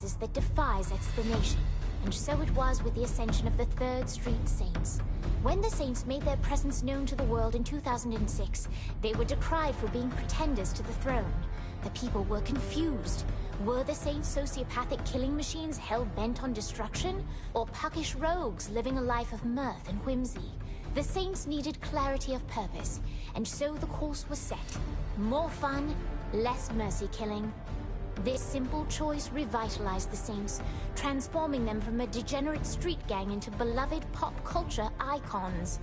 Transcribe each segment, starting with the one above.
circumstances that defies explanation. And so it was with the ascension of the Third Street Saints. When the Saints made their presence known to the world in 2006, they were decried for being pretenders to the throne. The people were confused. Were the Saints sociopathic killing machines hell-bent on destruction? Or puckish rogues living a life of mirth and whimsy? The Saints needed clarity of purpose, and so the course was set. More fun, less mercy-killing. This simple choice revitalized the Saints, transforming them from a degenerate street gang into beloved pop culture icons.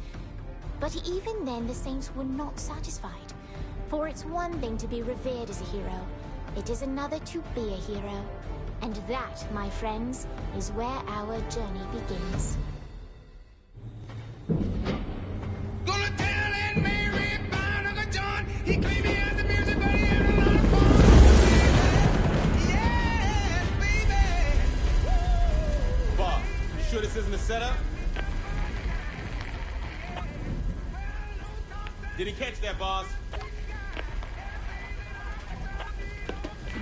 But even then, the Saints were not satisfied. For it's one thing to be revered as a hero. It is another to be a hero. And that, my friends, is where our journey begins. Gonna tell Aunt Mary about Uncle John. He claimed he has the music, but he had a lot of fun. Yes, baby. Boss, you sure this isn't a setup? Did he catch that, boss?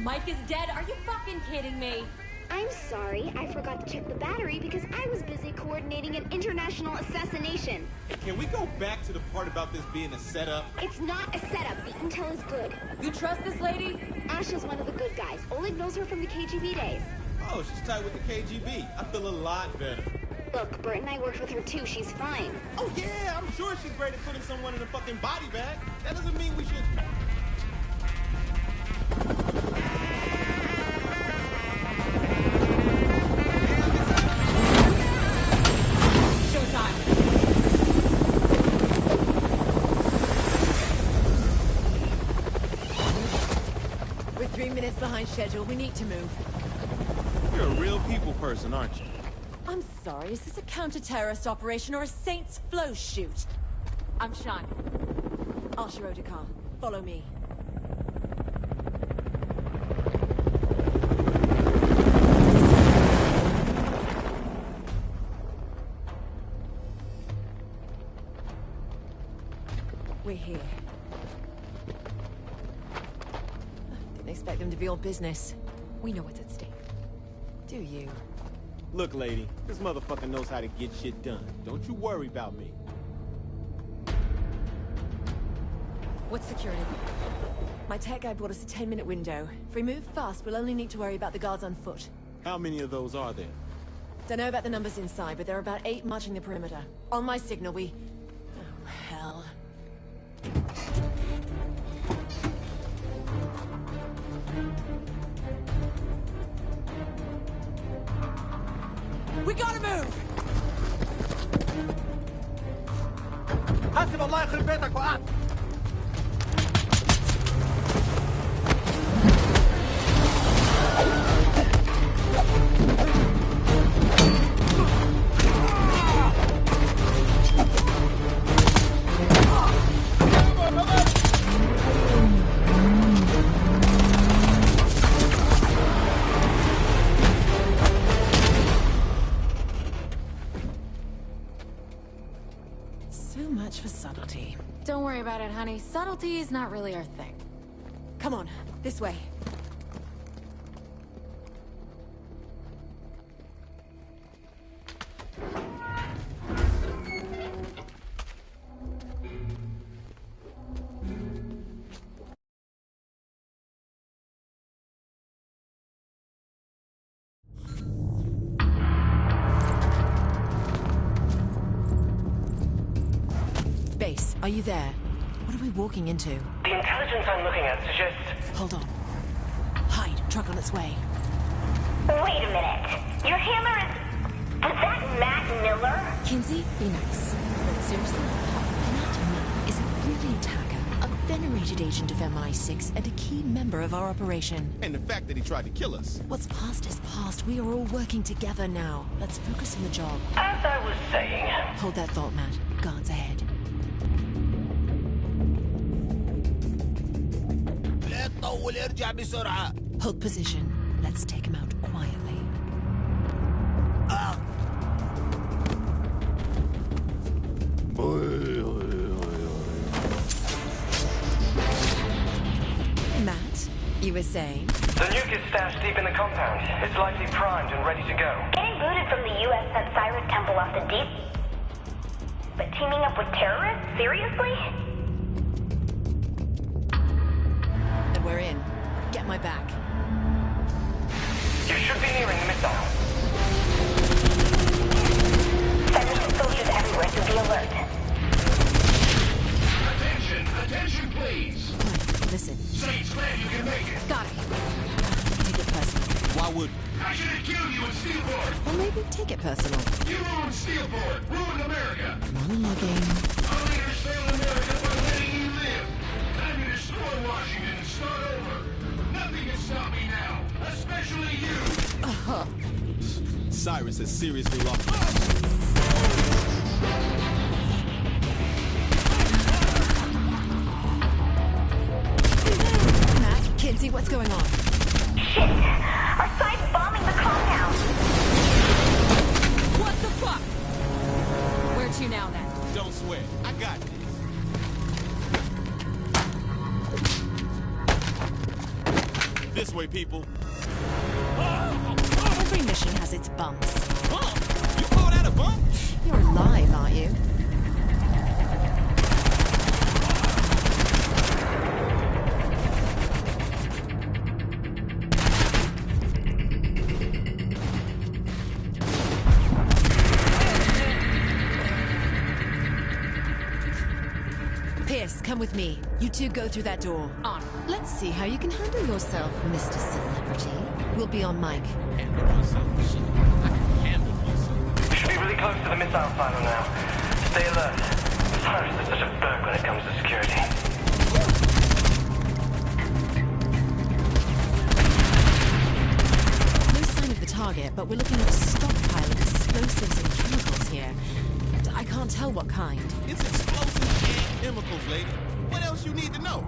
Mike is dead? Are you fucking kidding me? I'm sorry, I forgot to check the battery because I was busy coordinating an international assassination. Hey, can we go back to the part about this being a setup? It's not a setup. The intel is good. You trust this lady? Asha's one of the good guys. Oleg knows her from the KGB days. Oh, she's tight with the KGB. I feel a lot better. Look, Bert and I worked with her too. She's fine. Oh, yeah, I'm sure she's great at putting someone in a fucking body bag. That doesn't mean we should... We're 3 minutes behind schedule. We need to move. You're a real people person, aren't you? I'm sorry, is this a counter-terrorist operation or a Saints flow shoot? I'm Sean. Asha Otakar. Follow me. We're here. Didn't expect them to be all business. We know what's at stake. Do you? Look, lady, this motherfucker knows how to get shit done. Don't you worry about me. What's security? My tech guy brought us a 10-minute window. If we move fast, we'll only need to worry about the guards on foot. How many of those are there? Don't know about the numbers inside, but there are about 8 marching the perimeter. On my signal, we... Oh, hell. We gotta move! حاسب الله يخرب بيتك وقعت. For subtlety. Don't worry about it, honey. Subtlety is not really our thing. Come on, this way. Base, are you there? What are we walking into? The intelligence I'm looking at suggests... Hold on. Hide. Truck on its way. Wait a minute. Your handler is... Was that Matt Miller? Kinsey, be nice. But seriously, Matt Miller is a brilliant hacker, a venerated agent of MI6, and a key member of our operation. And the fact that he tried to kill us. What's past is past. We are all working together now. Let's focus on the job. As I was saying... Hold that thought, Matt. Guards ahead. Hold position. Let's take him out quietly. Matt, you were saying? The nuke is stashed deep in the compound. It's likely primed and ready to go. Getting booted from the U.S. sent Cyrus Temple off the deep. But teaming up with terrorists? Seriously? And we're in. Get my back. You should be nearing the missile. Federation soldiers everywhere, so be alert. Attention, please. Listen. Saints, glad you can make it. Got it. Take it personal. Why would I should have killed you in Steelport. Or maybe take it personal. You ruined Steelport, ruined America. Monologuing. Our leaders failed America by letting you live. Time to destroy Washington and start over. Nothing can stop me now, especially you. Cyrus has seriously lost? Matt, Kinsey, what's going on? Shit! Our side's bombing the compound! What the fuck? Where to now, then? Don't sweat. I got this. This way, people. Every mission has its bumps. Bump? You call that a bump? You're alive, aren't you? Pierce, come with me. You two go through that door. On. Let's see how you can handle yourself, Mr. Celebrity. We'll be on mic. Handle myself. Shit. I can handle myself. We should be really close to the missile silo now. Stay alert. Cyrus is such a berg when it comes to security. No sign of the target, but we're looking at a stockpile of explosives and chemicals here. I can't tell what kind. It's explosives and chemicals, lady. What else you need to know?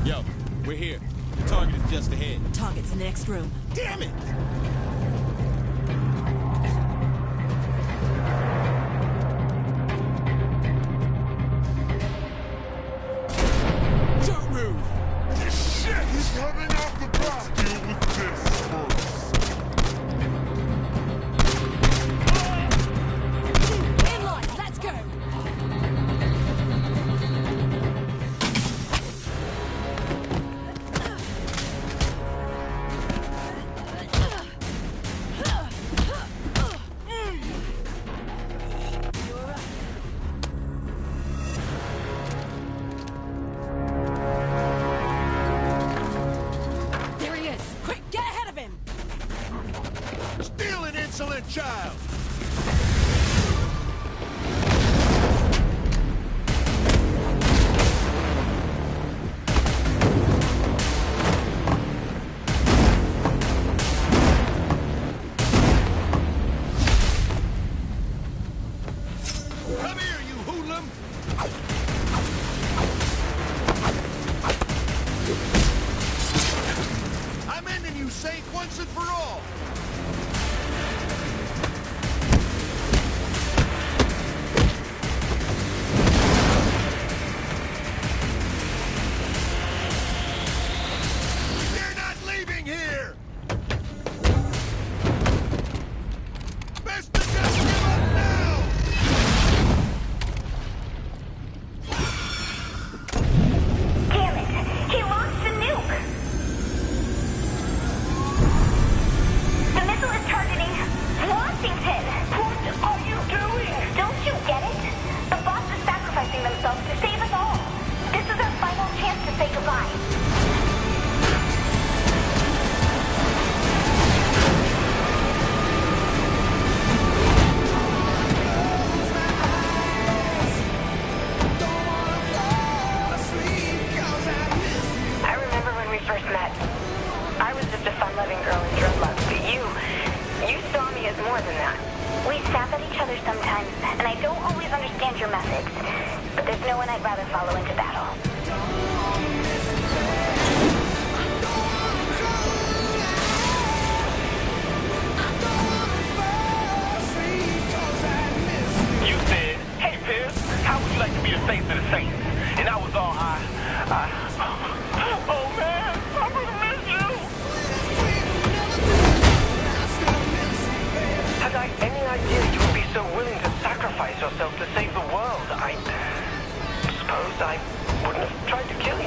Yo, we're here. The target is just ahead. Target's in the next room. Damn it! Don't move! This shit is coming off the block. Deal with this first. In line, let's go! There he is! Quick, get ahead of him! Steal an insolent child. Come here, you hoodlum! I'm ending you, Saint, once and for all! You're not leaving here! Best to just give up now! Damn it! He launched a nuke! The missile is targeting Washington! What are you doing? Don't you get it? The bots are sacrificing themselves to save us all. This is our final chance to say goodbye. I remember when we first met. I was just a fun-loving girl in dreadlocks, but you saw me as more than that. We snap at each other sometimes, and I don't always understand your methods. But there's no one I'd rather follow into battle. You said, hey, Pierce, how would you like to be the face of the Saints? And I was all, oh, man, I'm gonna miss you. Had I any idea you would be so willing to sacrifice yourself to save the world, I suppose I wouldn't have tried to kill you.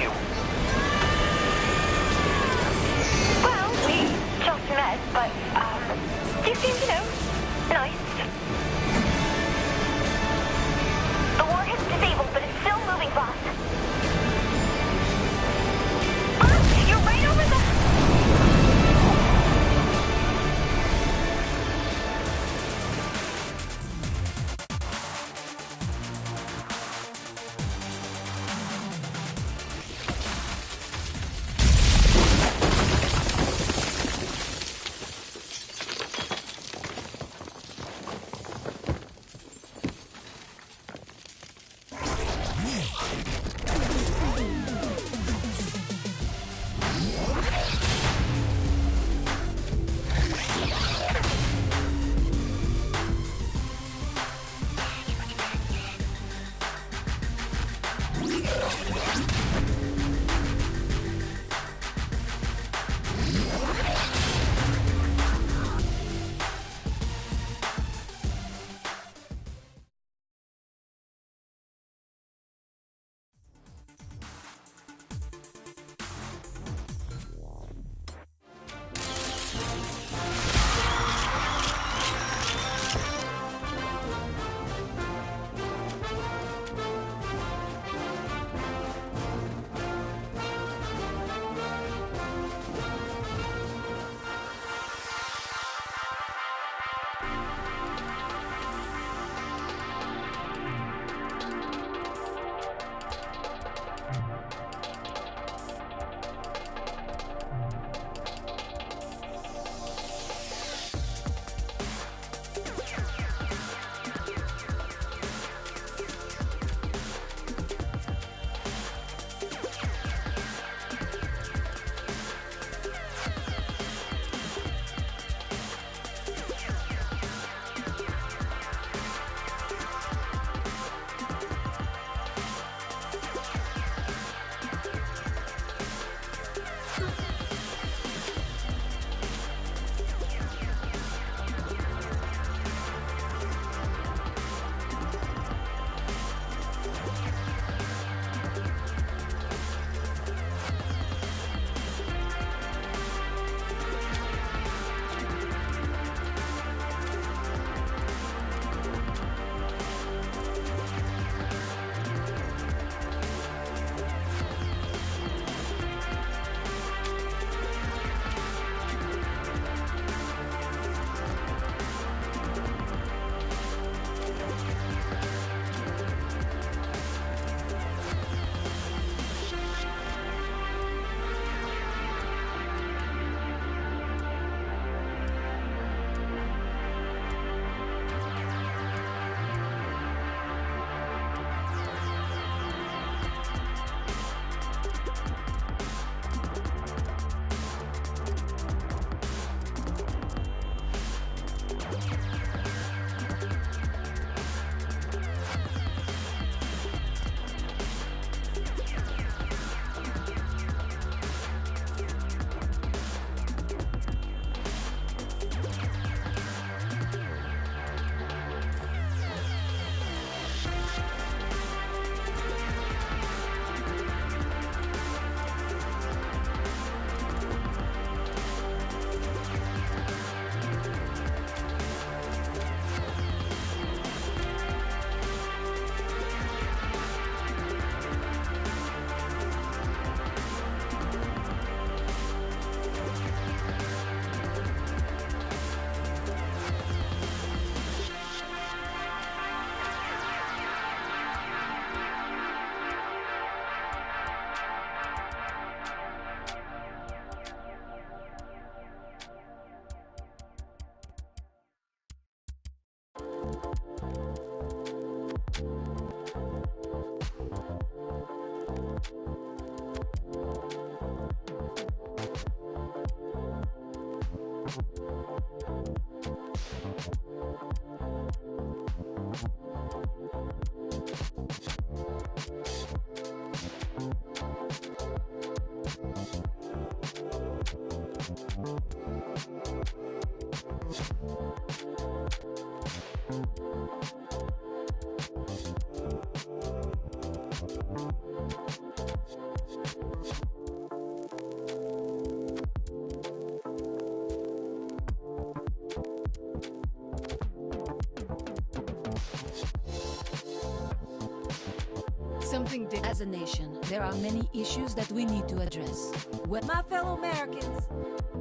As a nation, there are many issues that we need to address. My fellow Americans,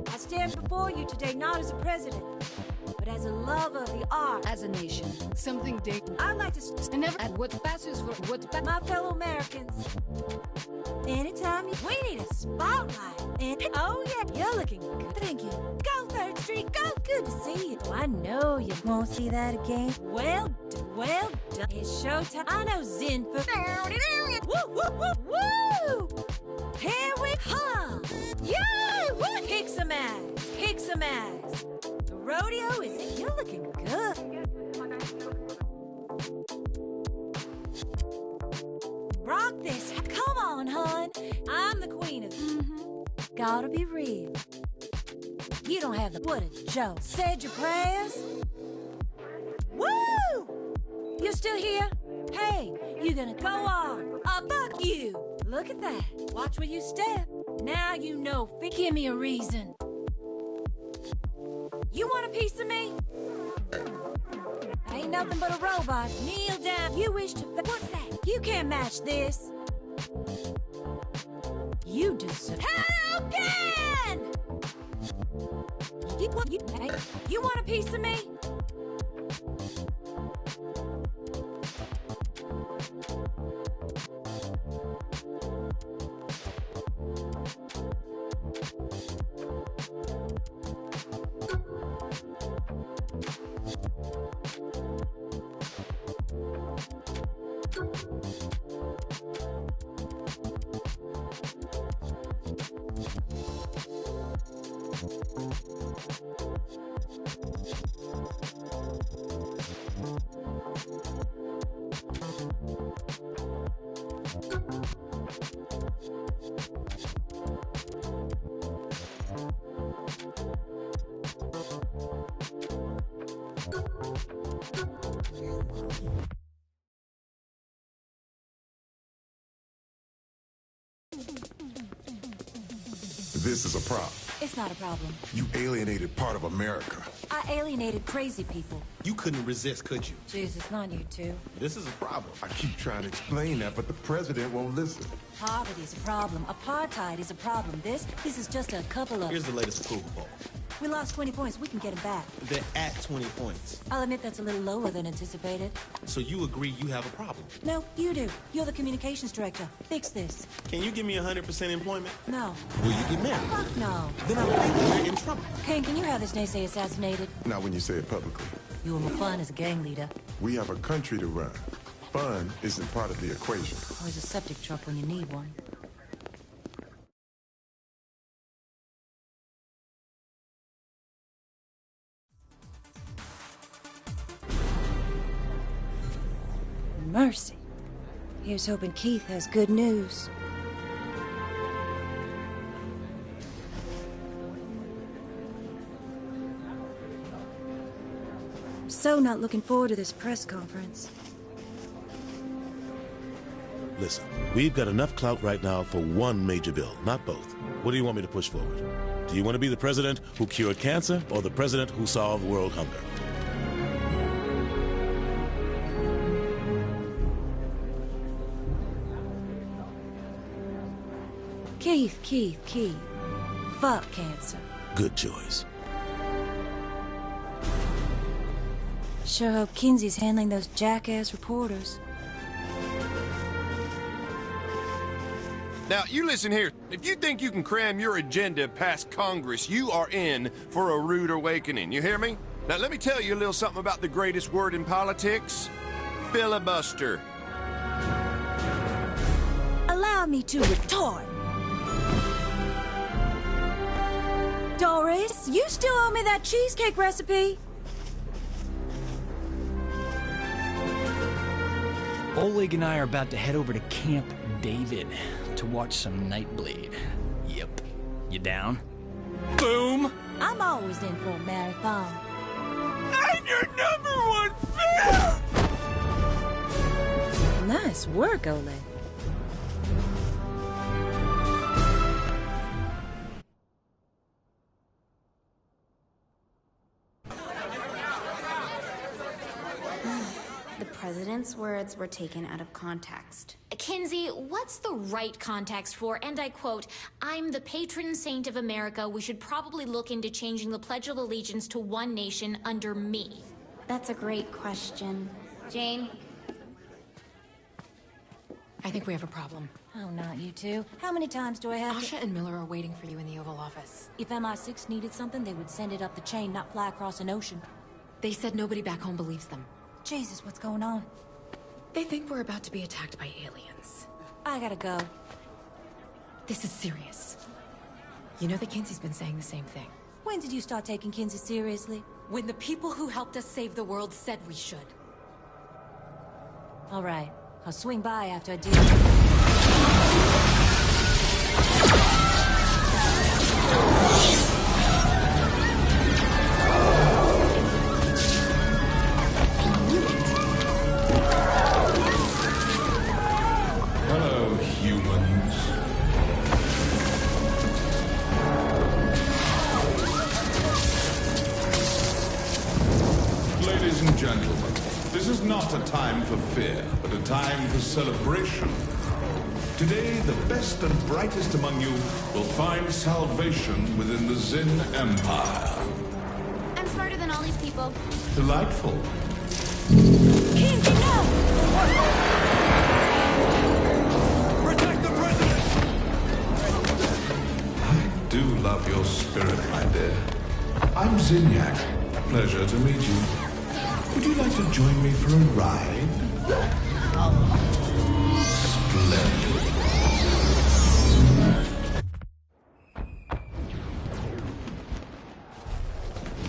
I stand before you today not as a president, but as a lover of the art. As a nation, something I'd like to never at what passes for what my fellow Americans. Anytime we need a spotlight. And oh yeah, you're looking good. Thank you. Go 3rd Street, go. Good to see you. Oh, I know you won't see that again. Well done. It's showtime. I know Zen for woo woo woo woo. Here we come. Yeah, woo. Kick some ass. Kick some ass. The rodeo is it. You're looking good. Rock this. Come on, hon. I'm the queen of Gotta be real. You don't have the what a joke. Said your prayers? Woo! You still here? Hey, you gonna go on. Fuck you. Look at that. Watch where you step. Now you know. Give me a reason. You want a piece of me? I ain't nothing but a robot. Kneel down. You wish to... What's that? You can't match this. You deserve... Hadouken! You want a piece of me? This is a problem. It's not a problem. You alienated part of America. I alienated crazy people. You couldn't resist, could you? Jesus, not you two. This is a problem. I keep trying to explain that, but the president won't listen. Poverty is a problem. Apartheid is a problem. This is just a couple of... Here's the latest approval poll. We lost 20 points. We can get them back. They're at 20 points. I'll admit that's a little lower than anticipated. So you agree you have a problem? No, you do. You're the communications director. Fix this. Can you give me 100% employment? No. Will you get married? Fuck no. Then I think we're in trouble. Kane, can you have this naysay assassinated? Not when you say it publicly. You were fun as a gang leader. We have a country to run. Fun isn't part of the equation. Always a septic truck when you need one. Mercy. Here's hoping Keith has good news. I'm so not looking forward to this press conference. Listen, we've got enough clout right now for one major bill, not both. What do you want me to push forward? Do you want to be the president who cured cancer or the president who solved world hunger? Keith. Fuck cancer. Good choice. Sure hope Kinsey's handling those jackass reporters. Now, you listen here. If you think you can cram your agenda past Congress, you are in for a rude awakening. You hear me? Now, let me tell you a little something about the greatest word in politics. Filibuster. Allow me to retort. Doris? Pierce, you still owe me that cheesecake recipe. Oleg and I are about to head over to Camp David to watch some Nightblade. Yep. You down? Boom! I'm always in for a marathon. I'm your #1 fan! Nice work, Oleg. The president's words were taken out of context. Kinsey, what's the right context for, and I quote, "I'm the patron saint of America. We should probably look into changing the Pledge of Allegiance to one nation under me"? That's a great question. Jane? I think we have a problem. Oh, not you two. How many times do I have Asha and Miller are waiting for you in the Oval Office. If MI6 needed something, they would send it up the chain, not fly across an ocean. They said nobody back home believes them. Jesus, what's going on? They think we're about to be attacked by aliens. I gotta go. This is serious. You know that Kinsey's been saying the same thing. When did you start taking Kinsey seriously? When the people who helped us save the world said we should. All right. I'll swing by after I do. Hello, humans. Ladies and gentlemen, this is not a time for fear, but a time for celebration. Today, the best and brightest among you will find salvation within the Zin Empire. I'm smarter than all these people. Delightful. Kinsey, no! Protect the president! I do love your spirit, my dear. I'm Zinyak. Pleasure to meet you. Would you like to join me for a ride? Splendid.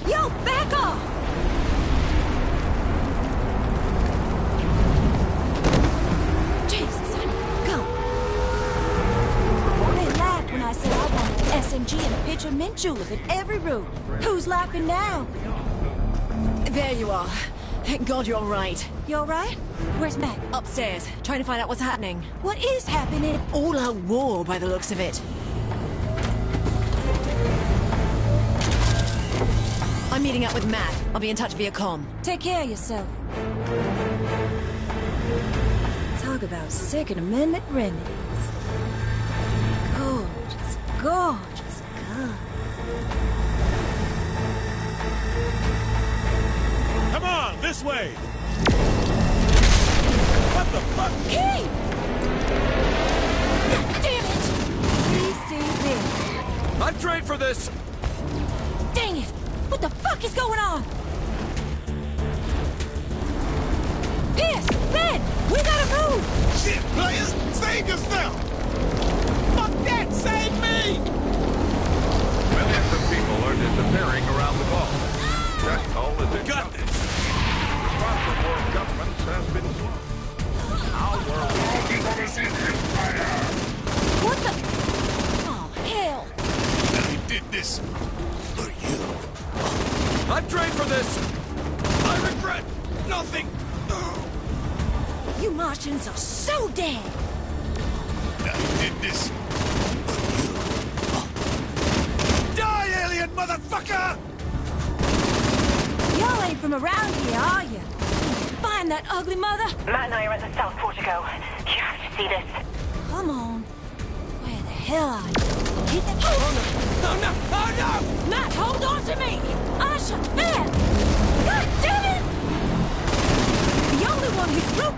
Yo, back off! Jesus, honey, go. They laughed when I said I wanted an SMG and a pitch of mint julep in every room. Who's laughing now? There you are. Thank God you're all right. You all right? Where's Matt? Upstairs, trying to find out what's happening. What is happening? All out war, by the looks of it. I'm meeting up with Matt. I'll be in touch via comm. Take care of yourself. Talk about Second Amendment remedies. Gorgeous, gorgeous guns. Come on, this way! What the fuck? Key! Damn it! PCV. I'd trade for this! Dang it! What the fuck is going on? Pierce! Ben! We gotta move! Shit, players! Save yourself! Fuck that! Save me! Millions of people are disappearing around the globe. That's all that is. Got this! The response from world governments has been slow. Our world is empire! What the? Oh, hell! We did this for you. I'd trade for this! I regret nothing! You Martians are so dead! We did this for you. Die, alien motherfucker! Y'all ain't from around here, are you? Find that ugly mother! Matt and I are at the South Portico. You have to see this. Come on. Where the hell are you? Hit the... Oh no! Oh no! Matt, hold on to me! Asha, man! God damn it! The only one who's through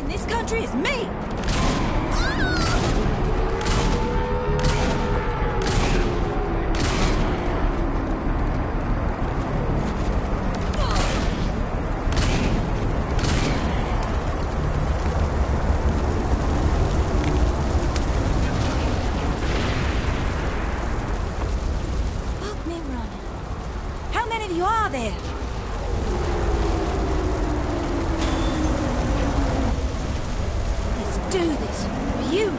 in this country is me! of you are there? Let's do this for you.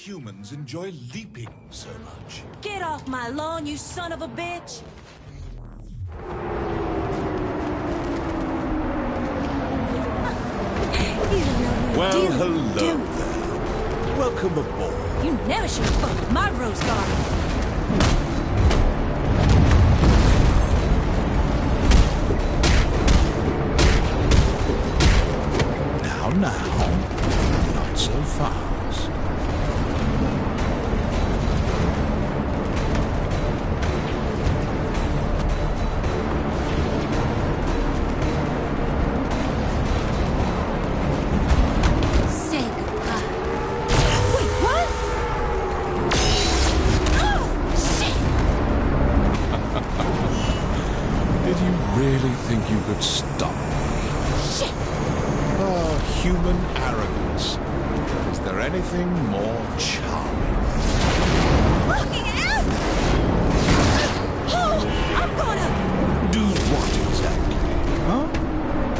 Humans enjoy leaping so much. Get off my lawn, you son of a bitch! Well, hello there. Welcome aboard. You never should have fucked with my rose garden. Now, not so fast. Think you could stop me? Shit! Oh, human arrogance. Is there anything more charming? Looking out! Oh, I'm gonna... Do what exactly? Huh?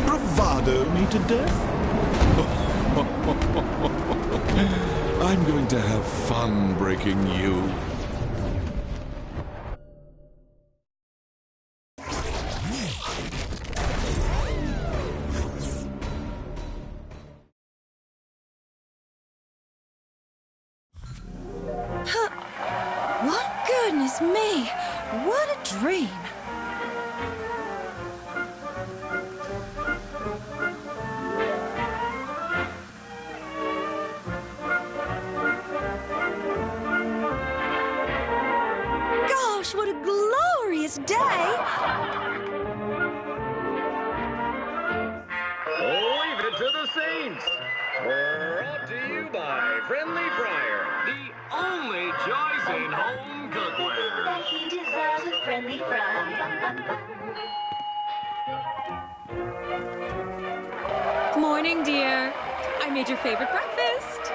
Bravado me to death? I'm going to have fun breaking you. Goodness me, what a dream. Gosh, what a glorious day. Leave it to the Saints. Brought to you by Friendly Fire, the only choice in home cookware. That he deserves a friendly fry. Morning, dear. I made your favorite breakfast.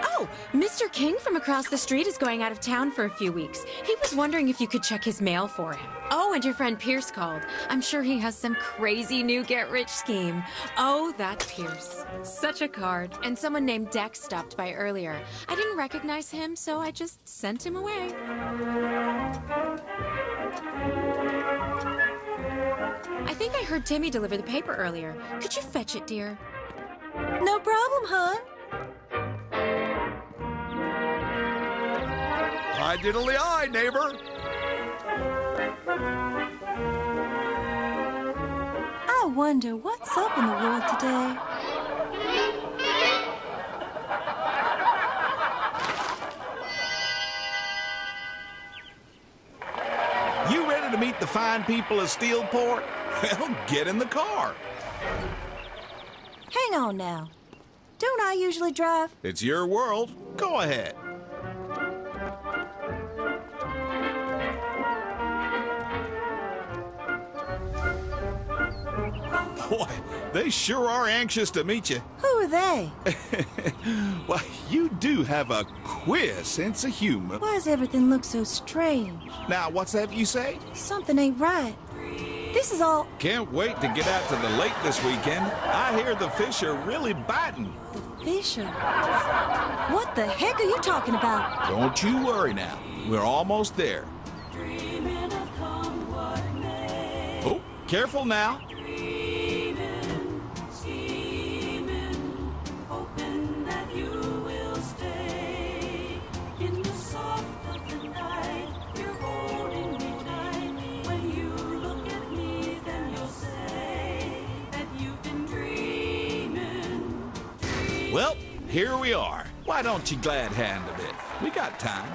Oh, Mr. King from across the street is going out of town for a few weeks. He was wondering if you could check his mail for him. Oh, and your friend Pierce called. I'm sure he has some crazy new get-rich scheme. Oh, that Pierce. Such a card. And someone named Dex stopped by earlier. I didn't recognize him, so I just sent him away. I think I heard Timmy deliver the paper earlier. Could you fetch it, dear? No problem, hon. Why diddly eye, neighbor? I wonder what's up in the world today. You ready to meet the fine people of Steelport? Well, get in the car. Hang on now. Don't I usually drive? It's your world. Go ahead. Boy, they sure are anxious to meet you. Who are they? Well, you do have a queer sense of humor. Why does everything look so strange? Now, what's that you say? Something ain't right. This is all... Can't wait to get out to the lake this weekend. I hear the fish are really biting. The fish are... What the heck are you talking about? Don't you worry now. We're almost there. Oh, careful now. Well, here we are. Why don't you glad hand a bit? We got time.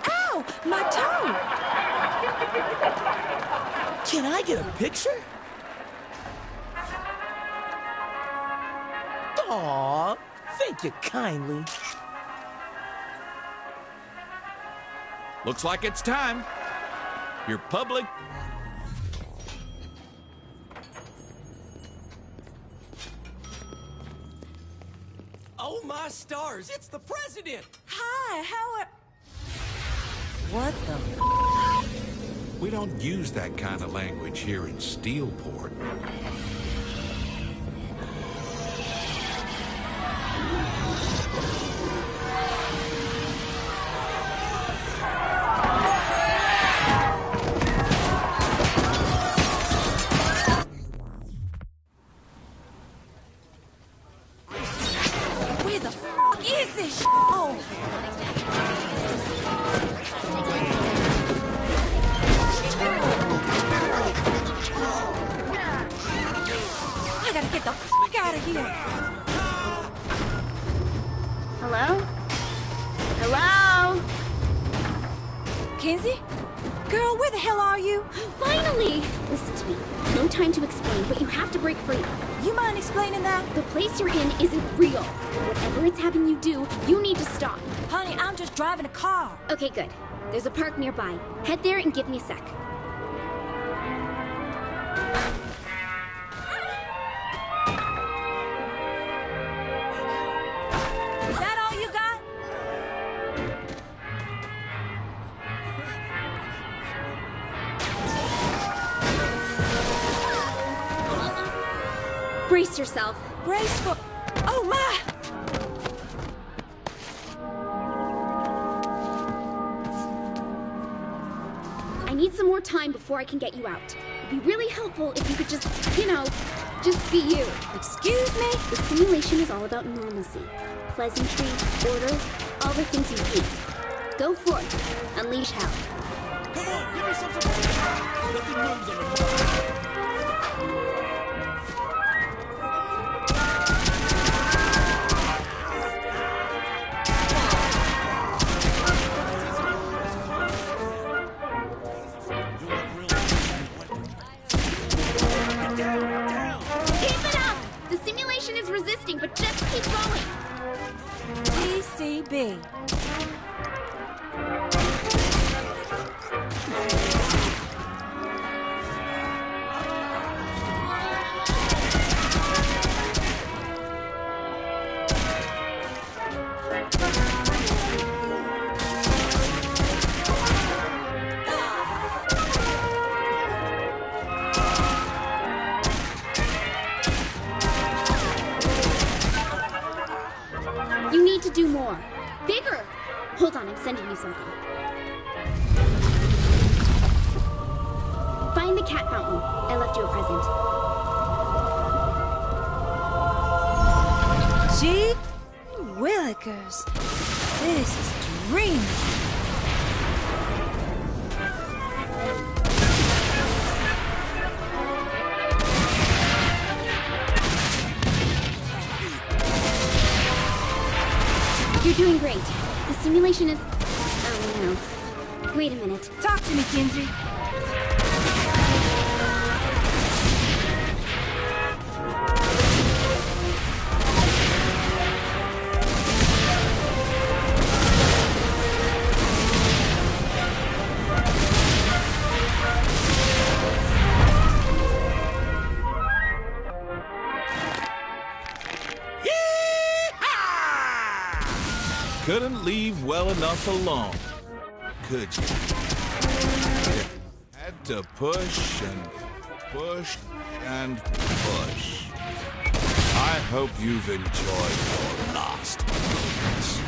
Ow! My toe! Can I get a picture? Aw, thank you kindly. Looks like it's time. Your public... Oh my stars, it's the president! Hi, how are... What the... We don't use that kind of language here in Steelport. Where the fuck is this? Oh. I gotta get the fuck out of here. Hello? Hello? Kenzie? Girl, where the hell are you? Finally! Listen to me. No time to explain, but you have to break free. You mind explaining that? The place you're in isn't real. Whatever it's having you do, you need to stop. Honey, I'm just driving a car. Okay, good. There's a park nearby. Head there and give me a sec. Is that all you got? Brace yourself. Brace for... Oh, my! I need some more time before I can get you out. It'd be really helpful if you could just, just be you. Excuse me? The simulation is all about normalcy. Pleasantry, order, all the things you hate. Go forth. Unleash hell. Come on, give me some support! Nothing moves on the Keep it up! The simulation is resisting, but just keep going. PCB. You need to do more. Bigger! Hold on, I'm sending you something. Find the cat fountain. I left you a present. You're doing great. The simulation is... Oh, no. Wait a minute. Talk to me, Kinsey. Couldn't leave well enough alone. Could you? Had to push and push and push. I hope you've enjoyed your last moments.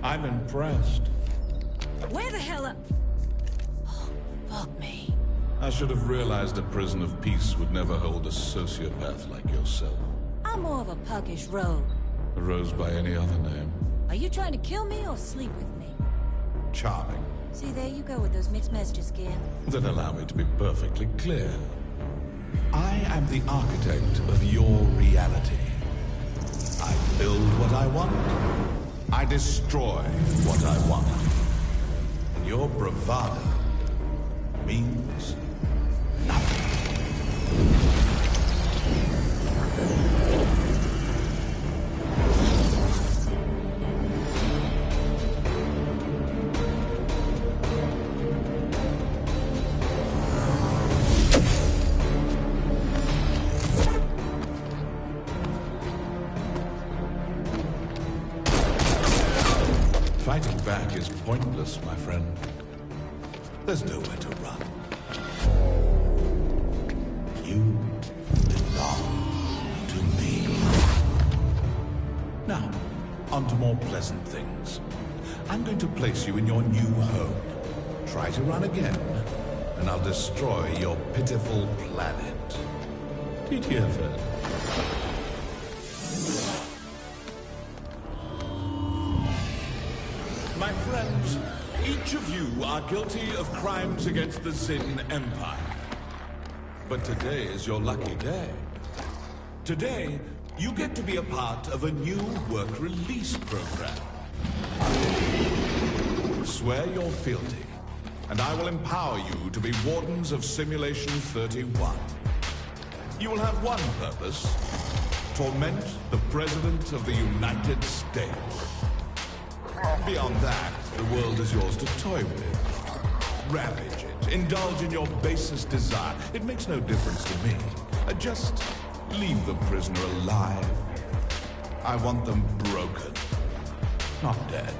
I'm impressed. Where the hell are... Oh, fuck me. I should have realized a prison of peace would never hold a sociopath like yourself. I'm more of a puckish rogue. A rose by any other name. Are you trying to kill me or sleep with me? Charming. See, there you go with those mixed messages again. Then allow me to be perfectly clear. I am the architect of your reality. I build what I want. I destroy what I want. And your bravado means nothing. Fighting back is pointless, my friend. There's nowhere to run. You belong to me. Now, on to more pleasant things. I'm going to place you in your new home. Try to run again, and I'll destroy your pitiful planet. Did you hear that? My friends, each of you are guilty of crimes against the Zin Empire. But today is your lucky day. Today, you get to be a part of a new work release program. Swear your fealty, and I will empower you to be Wardens of Simulation 31. You will have one purpose: torment the President of the United States. Beyond that, the world is yours to toy with. Ravage it. Indulge in your basest desire. It makes no difference to me. Just leave the prisoner alive. I want them broken, not dead.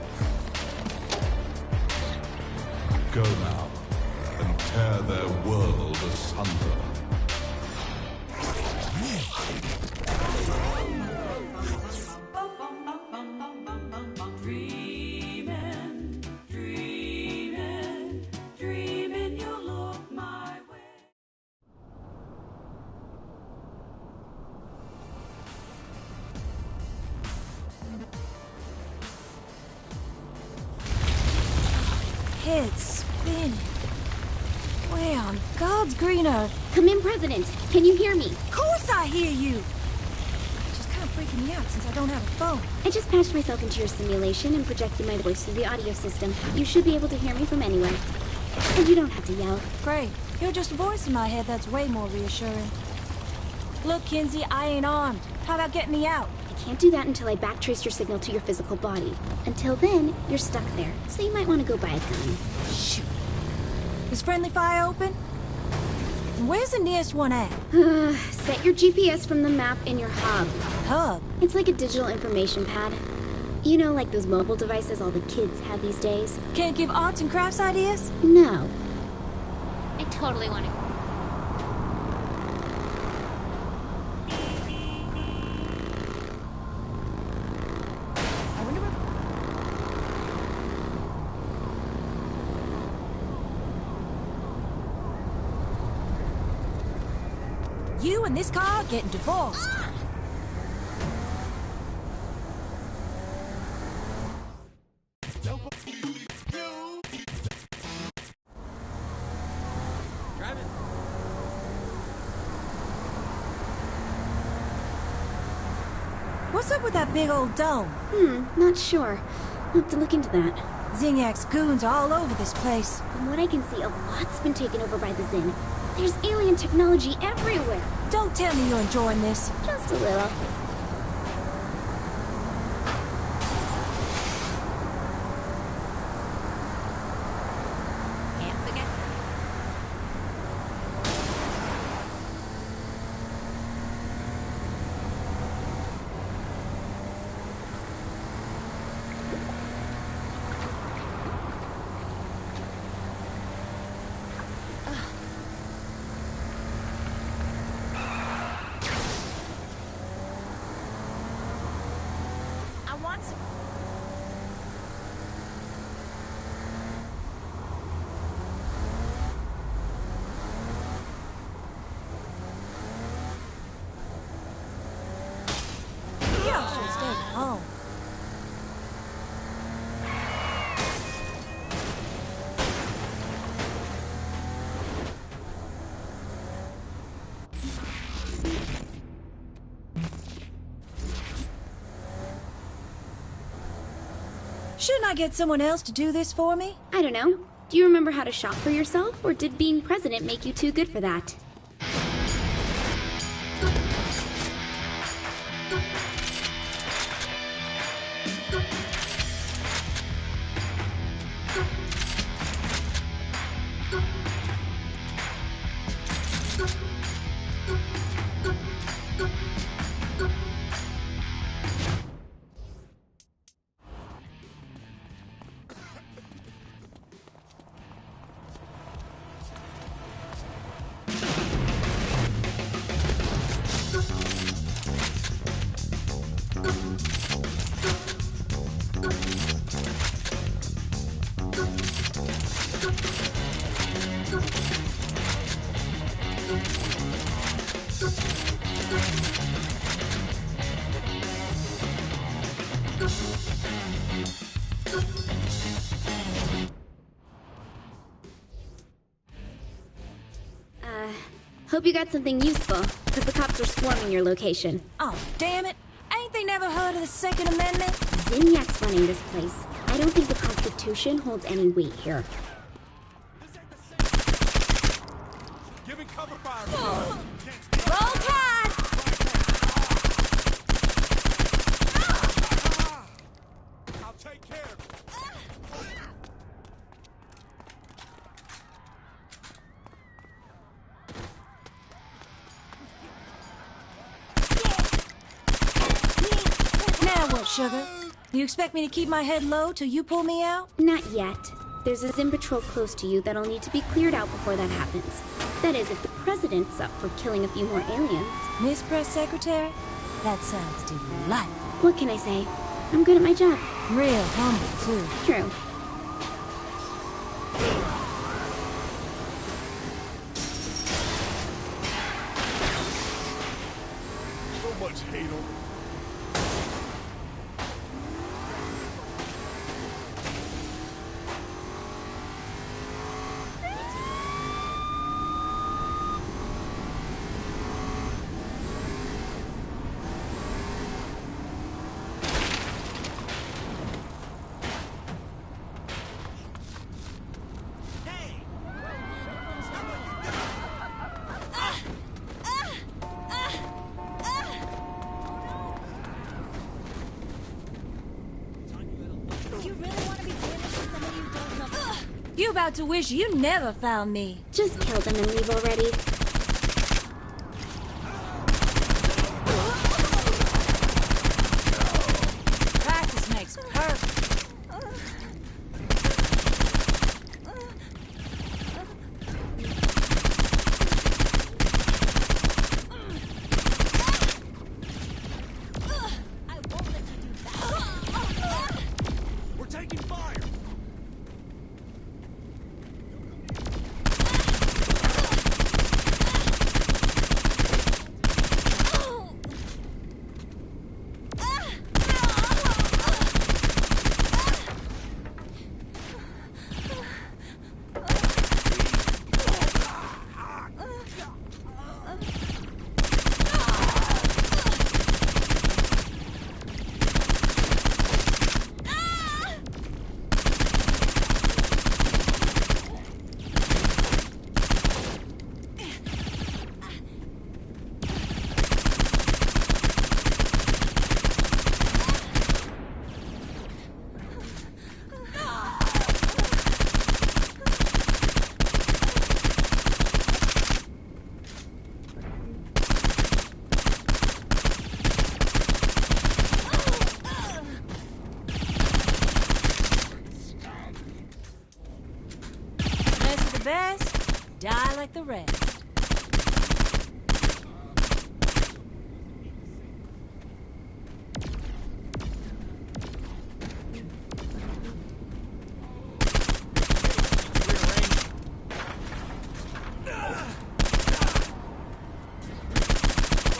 Go now and tear their world asunder. Head spinning. Where on God's green earth? Come in, President. Can you hear me? Of course I hear you. It's just kind of freaking me out since I don't have a phone. I just patched myself into your simulation and projected my voice through the audio system. You should be able to hear me from anywhere. And you don't have to yell. Great. You're just a voice in my head that's way more reassuring. Look, Kinsey, I ain't armed. How about getting me out? I can't do that until I backtrace your signal to your physical body. Until then, you're stuck there. So you might want to go buy a gun. Shoot. Is friendly fire open? And where's the nearest one at? Set your GPS from the map in your hub. Hub? It's like a digital information pad. You know, like those mobile devices all the kids have these days? Can't give arts and crafts ideas? No. I totally want to. you and this car are getting divorced. What's up with that big old dome? Not sure. I'll have to look into that. Zinyak's goons are all over this place. From what I can see, a lot's been taken over by the Zin. There's alien technology everywhere. Don't tell me you're enjoying this. Just a little. Can't forget. I want some. Y'all should stay home. Shouldn't I get someone else to do this for me? I don't know. Do you remember how to shop for yourself, or did being president make you too good for that? Hope you got something useful, because the cops are swarming your location. Oh, damn it. Ain't they never heard of the Second Amendment? Zinyak's running this place. I don't think the Constitution holds any weight here. Give me cover fire. Roll Tide! I'll take care of it. Now what, sugar? You expect me to keep my head low till you pull me out? Not yet. There's a Zin patrol close to you that'll need to be cleared out before that happens. That is, if the president's up for killing a few more aliens. Miss Press Secretary? That sounds delightful. What can I say? I'm good at my job. Real humble, too. True. So much hate on it. You about to wish you never found me. Just kill them and leave already. Practice makes perfect. We're taking fire.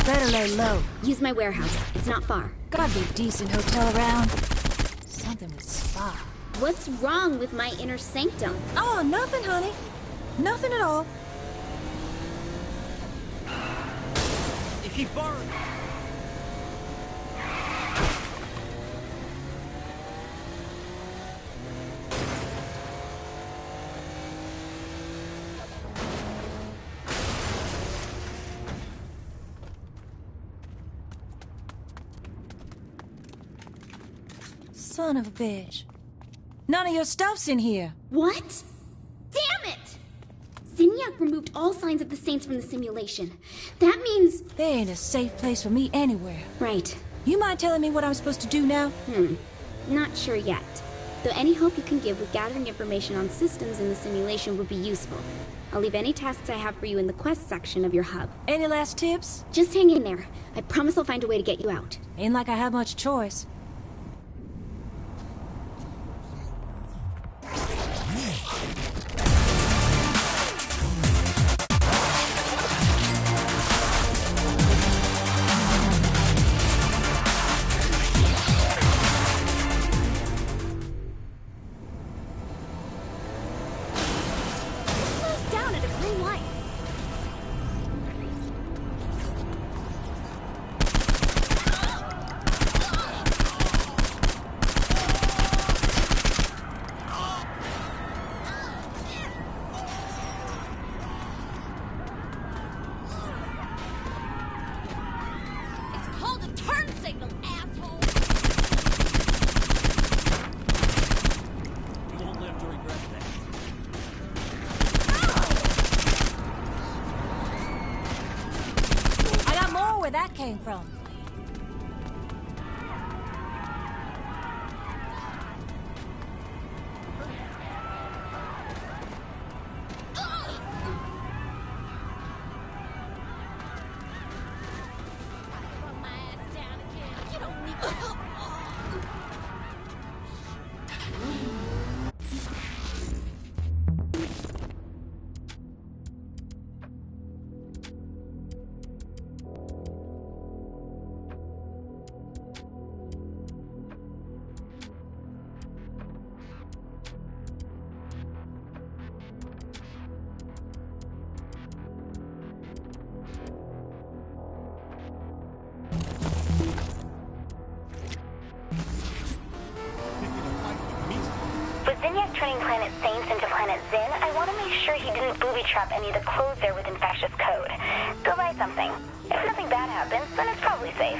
Better lay low. Use my warehouse. It's not far. Gotta be a decent hotel around. Something with spa. What's wrong with my inner sanctum? Oh, nothing, honey. Nothing at all. If he borrowed... Son of a bitch. None of your stuff's in here. What? Damn it! Zinyak removed all signs of the Saints from the simulation. That means... There ain't a safe place for me anywhere. Right. You mind telling me what I'm supposed to do now? Not sure yet. Though any help you can give with gathering information on systems in the simulation would be useful. I'll leave any tasks I have for you in the quest section of your hub. Any last tips? Just hang in there. I promise I'll find a way to get you out. Ain't like I have much choice. Where that came from. Turning Planet Saints into Planet Zin, I want to make sure he didn't booby-trap any of the clothes there with infectious code. Go buy something. If nothing bad happens, then it's probably safe.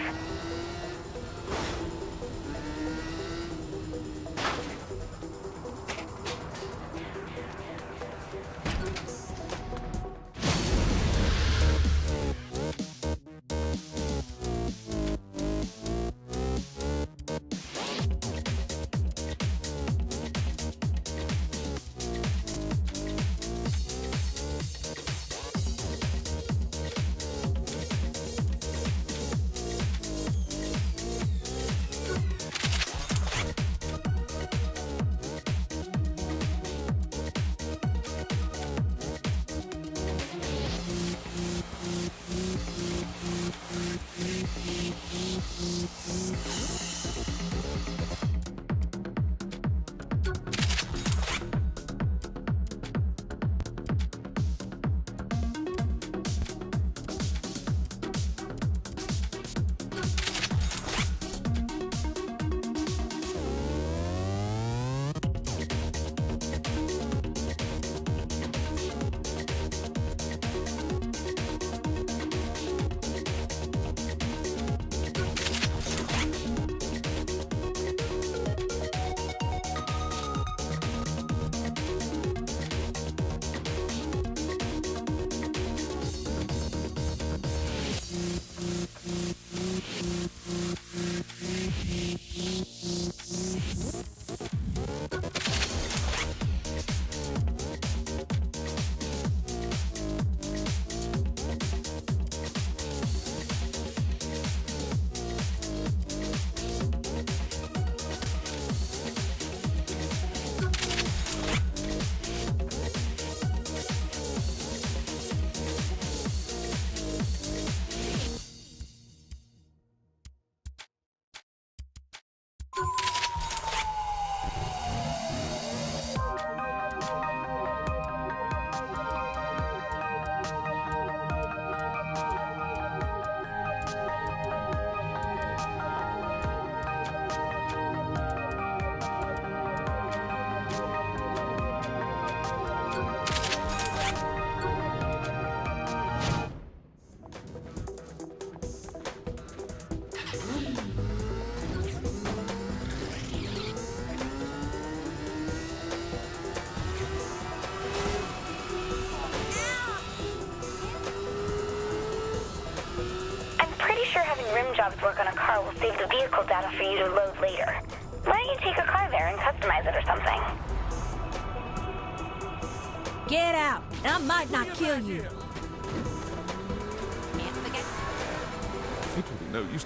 sure having rim jobs work on a car will save the vehicle data for you to load later. Why don't you take a car there and customize it or something? Get out. I might not kill you. It will be no use.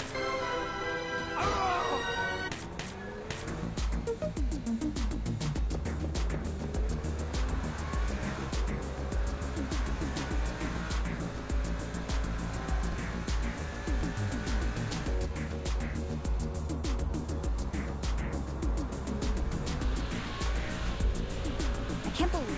I can't believe it.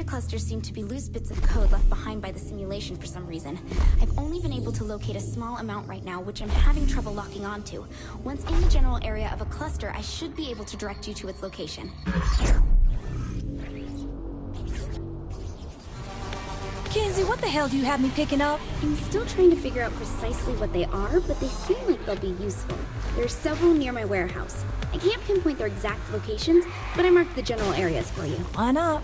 Clusters seem to be loose bits of code left behind by the simulation for some reason. I've only been able to locate a small amount right now, which I'm having trouble locking onto. Once in the general area of a cluster, I should be able to direct you to its location. Kinzie, what the hell do you have me picking up? I'm still trying to figure out precisely what they are, but they seem like they'll be useful. There are several near my warehouse. I can't pinpoint their exact locations, but I marked the general areas for you. Why not?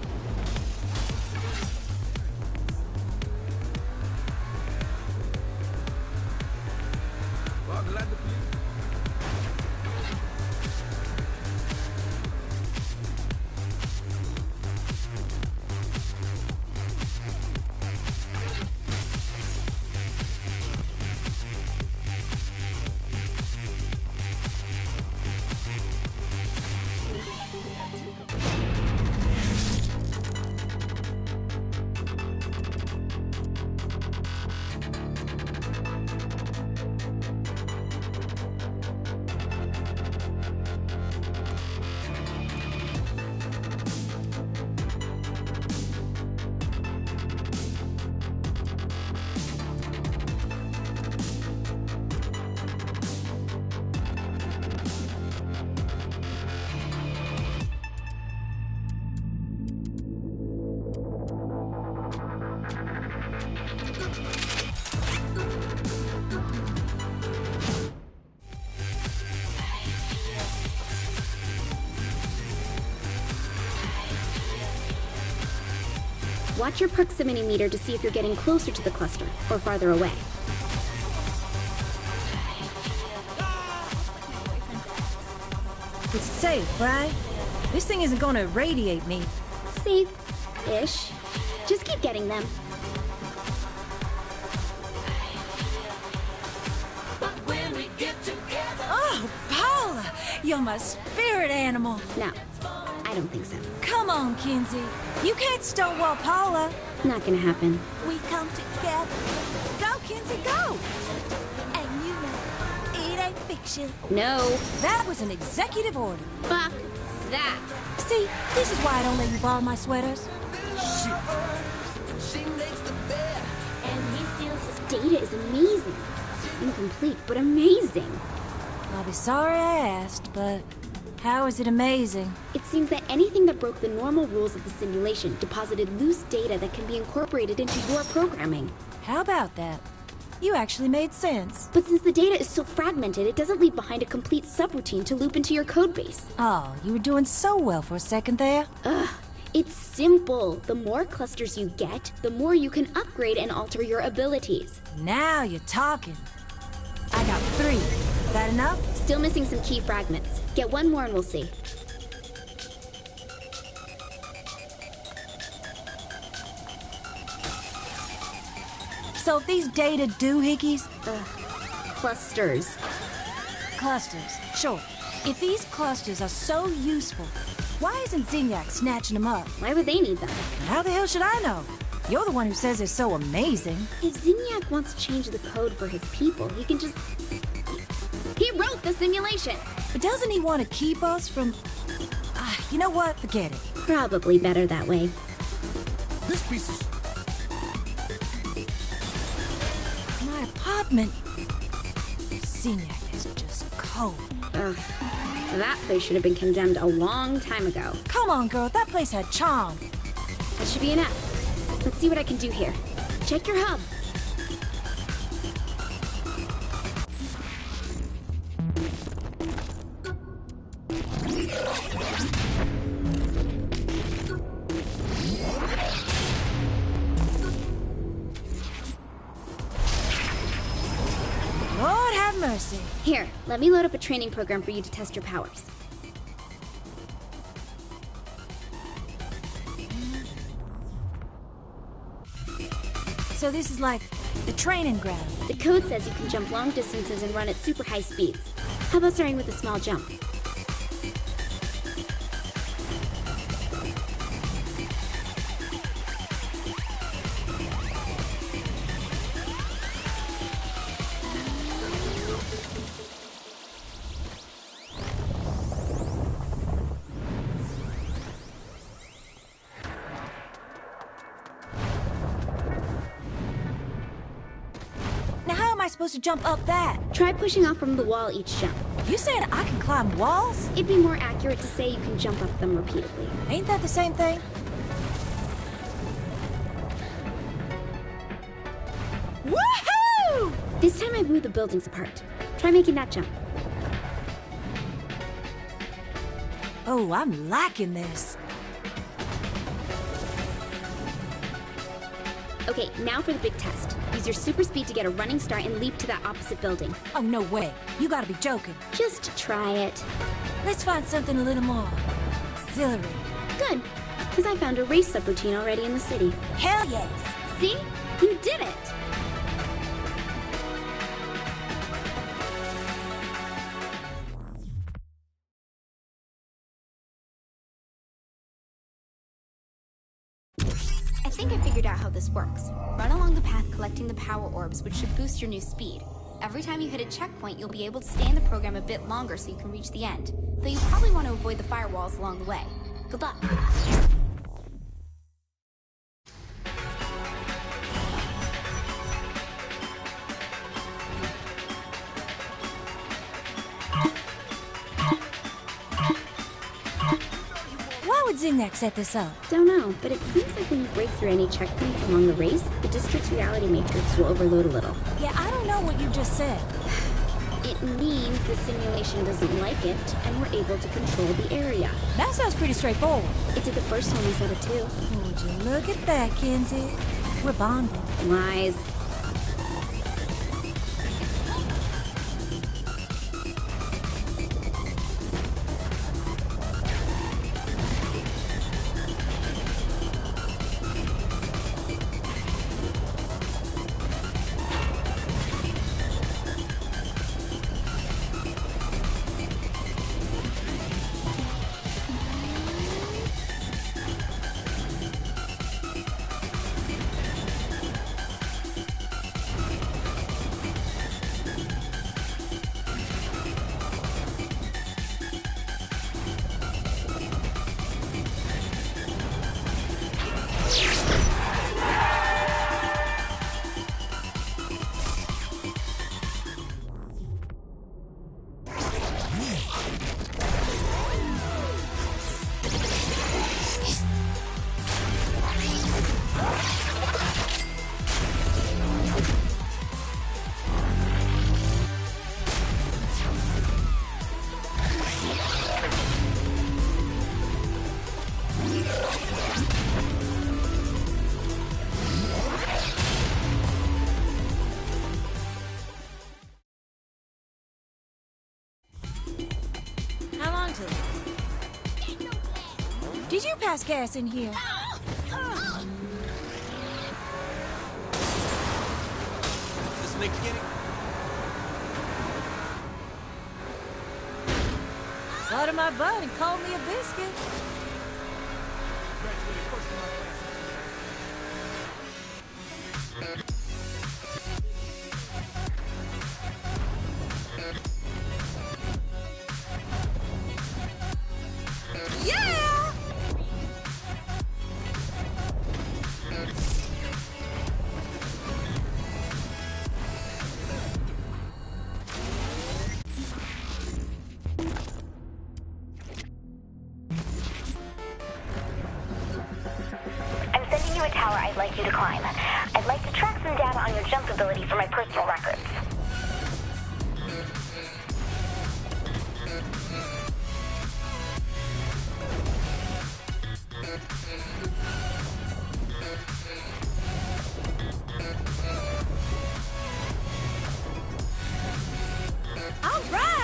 Watch your proximity meter to see if you're getting closer to the cluster, or farther away. It's safe, right? This thing isn't gonna irradiate me. Safe-ish. Just keep getting them. Oh, Paula! You're my spirit animal. No, I don't think so. Come on, Kinzie. You can't stonewall Paula. Not gonna happen. We come together. Go, Kinzie, go! And you know, it ain't fiction. No. That was an executive order. Fuck that. See, this is why I don't let you borrow my sweaters. And he steals his data is amazing. Incomplete, but amazing. I'll be sorry I asked, but how is it amazing? It seems that anything that broke the normal rules of the simulation deposited loose data that can be incorporated into your programming. How about that? You actually made sense. But since the data is so fragmented, it doesn't leave behind a complete subroutine to loop into your codebase. Oh, you were doing so well for a second there. Ugh. It's simple. The more clusters you get, the more you can upgrade and alter your abilities. Now you're talking. I got 3. That enough? Still missing some key fragments. Get one more and we'll see. So if these data doohickeys... Clusters. Clusters, sure. If these clusters are so useful, why isn't Zinyak snatching them up? Why would they need them? How the hell should I know? You're the one who says they're so amazing. If Zinyak wants to change the code for his people, he can just... He wrote the simulation! But doesn't he want to keep us from... you know what? Forget it. Probably better that way. This piece of... My apartment... Zinyak is just cold. Ugh. That place should have been condemned a long time ago. Come on, girl. That place had charm. That should be enough. Let's see what I can do here. Check your hub. Lord have mercy. Here, let me load up a training program for you to test your powers. So this is like the training ground. The code says you can jump long distances and run at super high speeds. How about starting with a small jump? Now how am I supposed to jump up that? Try pushing off from the wall each jump. You saying I can climb walls? It'd be more accurate to say you can jump up them repeatedly. Ain't that the same thing? Woohoo! This time I've moved the buildings apart. Try making that jump. Oh, I'm liking this. Okay, now for the big test. Use your super speed to get a running start and leap to that opposite building. Oh, no way. You gotta be joking. Just try it. Let's find something a little more exhilarating. Good, because I found a race subroutine already in the city. Hell yes! See? You did it! I think I figured out how this works. Run along the path collecting the power orbs, which should boost your new speed. Every time you hit a checkpoint, you'll be able to stay in the program a bit longer so you can reach the end. Though you probably want to avoid the firewalls along the way. Good luck. Why would Zinyak set this up? Don't know, but it seems like when you break through any checkpoints along the race, the district's reality matrix will overload a little. Yeah, I don't know what you just said. It means the simulation doesn't like it, and we're able to control the area. That sounds pretty straightforward. It did the first time we said it too. Would you look at that, Kinsey? We're bonded. Lies. Did you pass gas in here? This mechanic. Thought of my butt and called me a biscuit. Yeah! I'm sending you a tower I'd like you to climb. I'd like to track some data on your jump ability for my personal records. All right!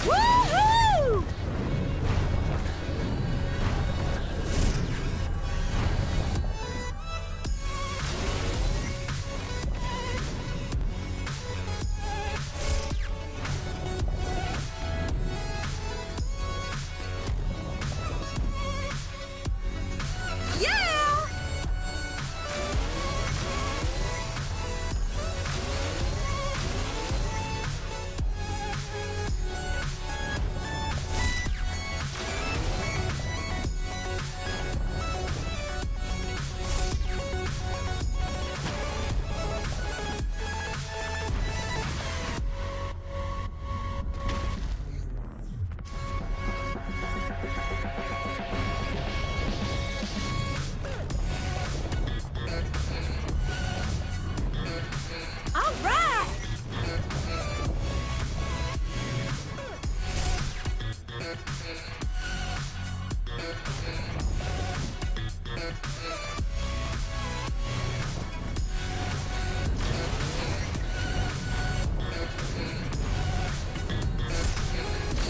Woohoo! Yeah! All right!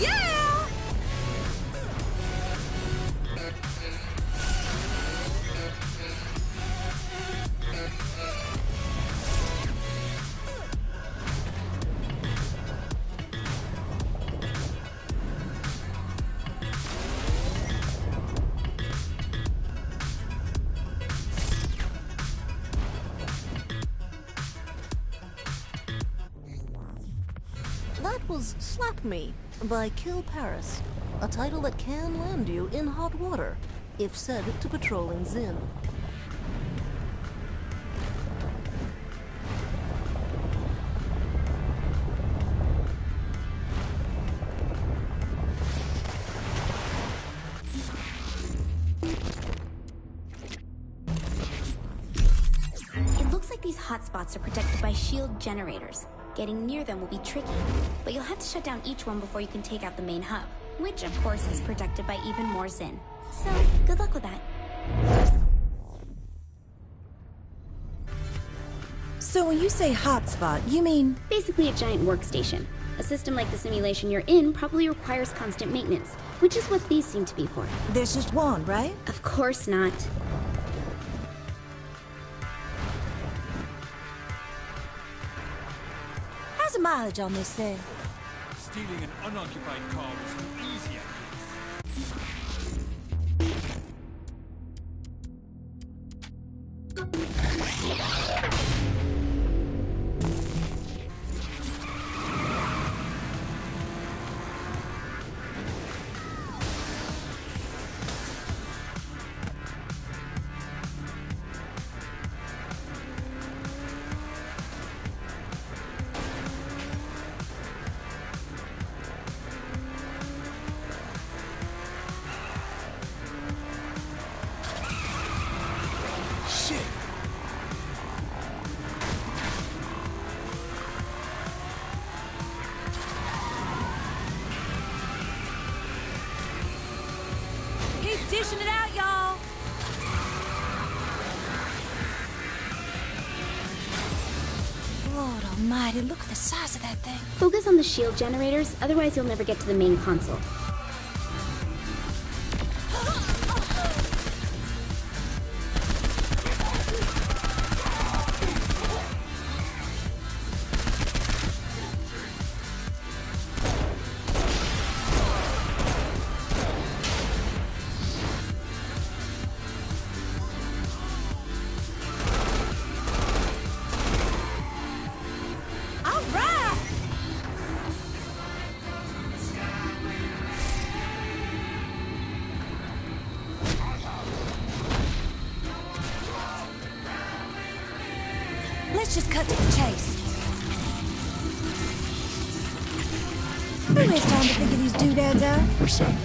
Yeah! That was Slap Me by Kill Paris, a title that can land you in hot water if said to patrolling Zin. It looks like these hotspots are protected by shield generators. Getting near them will be tricky, but you'll have to shut down each one before you can take out the main hub, which of course is protected by even more Zin. So, good luck with that. So when you say hotspot, you mean... Basically a giant workstation. A system like the simulation you're in probably requires constant maintenance, which is what these seem to be for. There's just one, right? Of course not. How's the mileage on this thing? Stealing an unoccupied car was too easy, I guess. almighty, look at the size of that thing. Focus on the shield generators, otherwise you'll never get to the main console. Let's just cut to the chase. Who has time to figure these doodads out? Percent.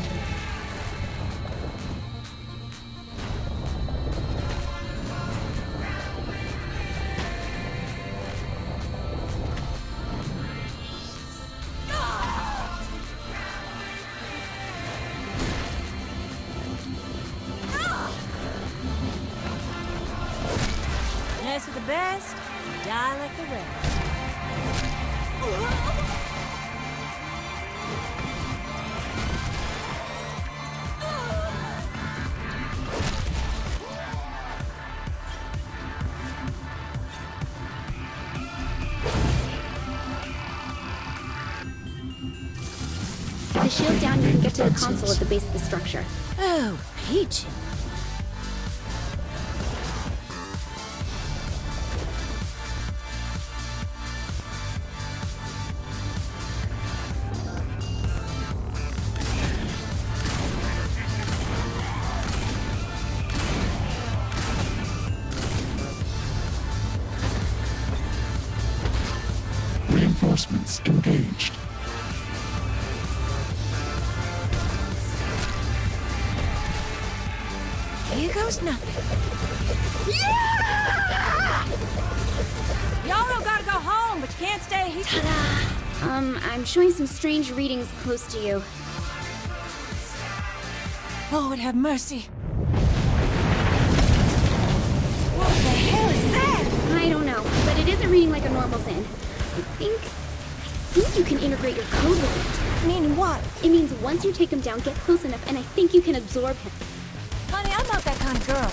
Mess with the best, die like the rest. With the shield down, you can get to the console at the base of the structure. Oh, peachy. Reinforcements engaged. Here goes nothing. Yeah! Y'all don't gotta go home, but you can't stay here. I'm showing some strange readings close to you. Lord have mercy. What the hell is that? I don't know, but it isn't reading like a normal Zin. I think you can integrate your code with it. Meaning what? It means once you take him down, get close enough, and I think you can absorb him. Honey, I'm not that kind of girl.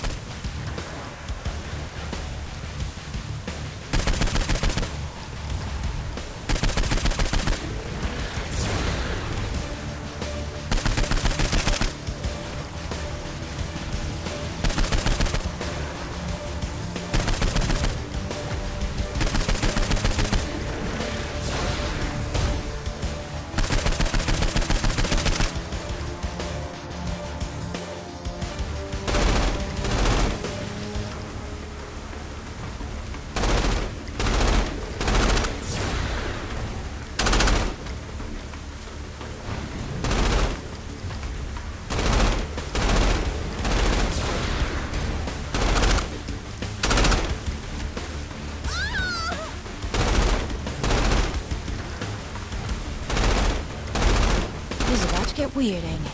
This is about to get weird, ain't it?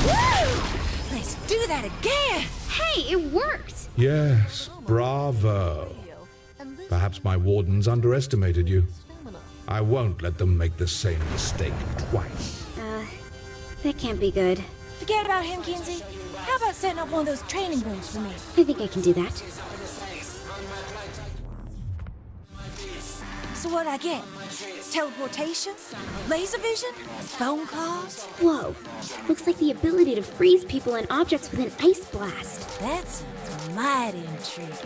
Woo! Let's do that again! Hey, it worked! Yes, bravo. Perhaps my wardens underestimated you. I won't let them make the same mistake twice. That can't be good. Forget about him, Kinsey. How about setting up one of those training rooms for me? I think I can do that. So what'd I get? Teleportation? Laser vision? Phone calls? Whoa. Looks like the ability to freeze people and objects with an ice blast. That's mighty intriguing.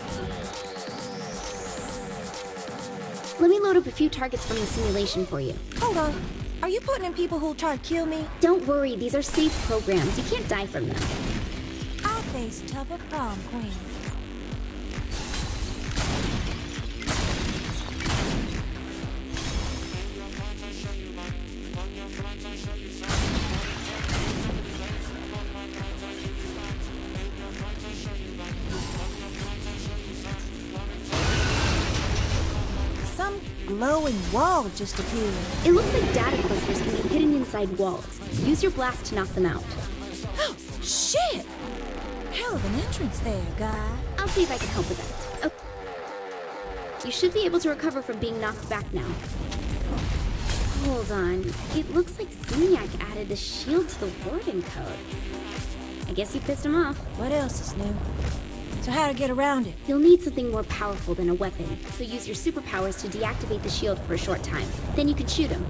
Let me load up a few targets from the simulation for you. Hold on. Are you putting in people who'll try to kill me? Don't worry, these are safe programs. You can't die from them. I face tougher prom queen. Some glowing wall just appeared. It looks like data clusters can be hidden inside walls. Use your blast to knock them out. Oh, shit! Hell of an entrance there, guy. I'll see if I can help with that. Okay. You should be able to recover from being knocked back now. Hold on. It looks like Zinyak added a shield to the warden code. I guess you pissed him off. What else is new? So how to get around it? You'll need something more powerful than a weapon, so use your superpowers to deactivate the shield for a short time. Then you can shoot him.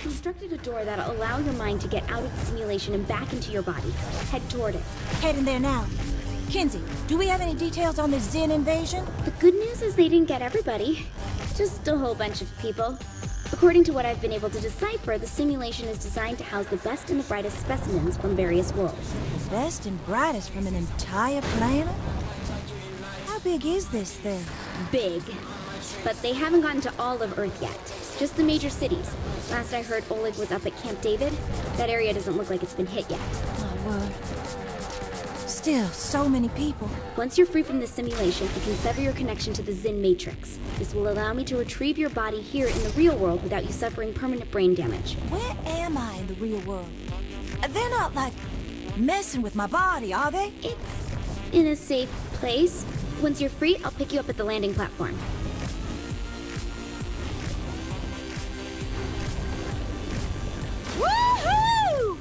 Constructed a door that'll allow your mind to get out of the simulation and back into your body. Head toward it. Heading there now. Kinzie, do we have any details on the Zin invasion? The good news is they didn't get everybody. Just a whole bunch of people. According to what I've been able to decipher, the simulation is designed to house the best and the brightest specimens from various worlds. The best and brightest from an entire planet? How big is this thing? Big. But they haven't gotten to all of Earth yet. Just the major cities. Last I heard, Oleg was up at Camp David. That area doesn't look like it's been hit yet. My word. Still, so many people. Once you're free from the simulation, you can sever your connection to the Zin Matrix. This will allow me to retrieve your body here in the real world without you suffering permanent brain damage. Where am I in the real world? They're not, like, messing with my body, are they? It's in a safe place. Once you're free, I'll pick you up at the landing platform. Woohoo!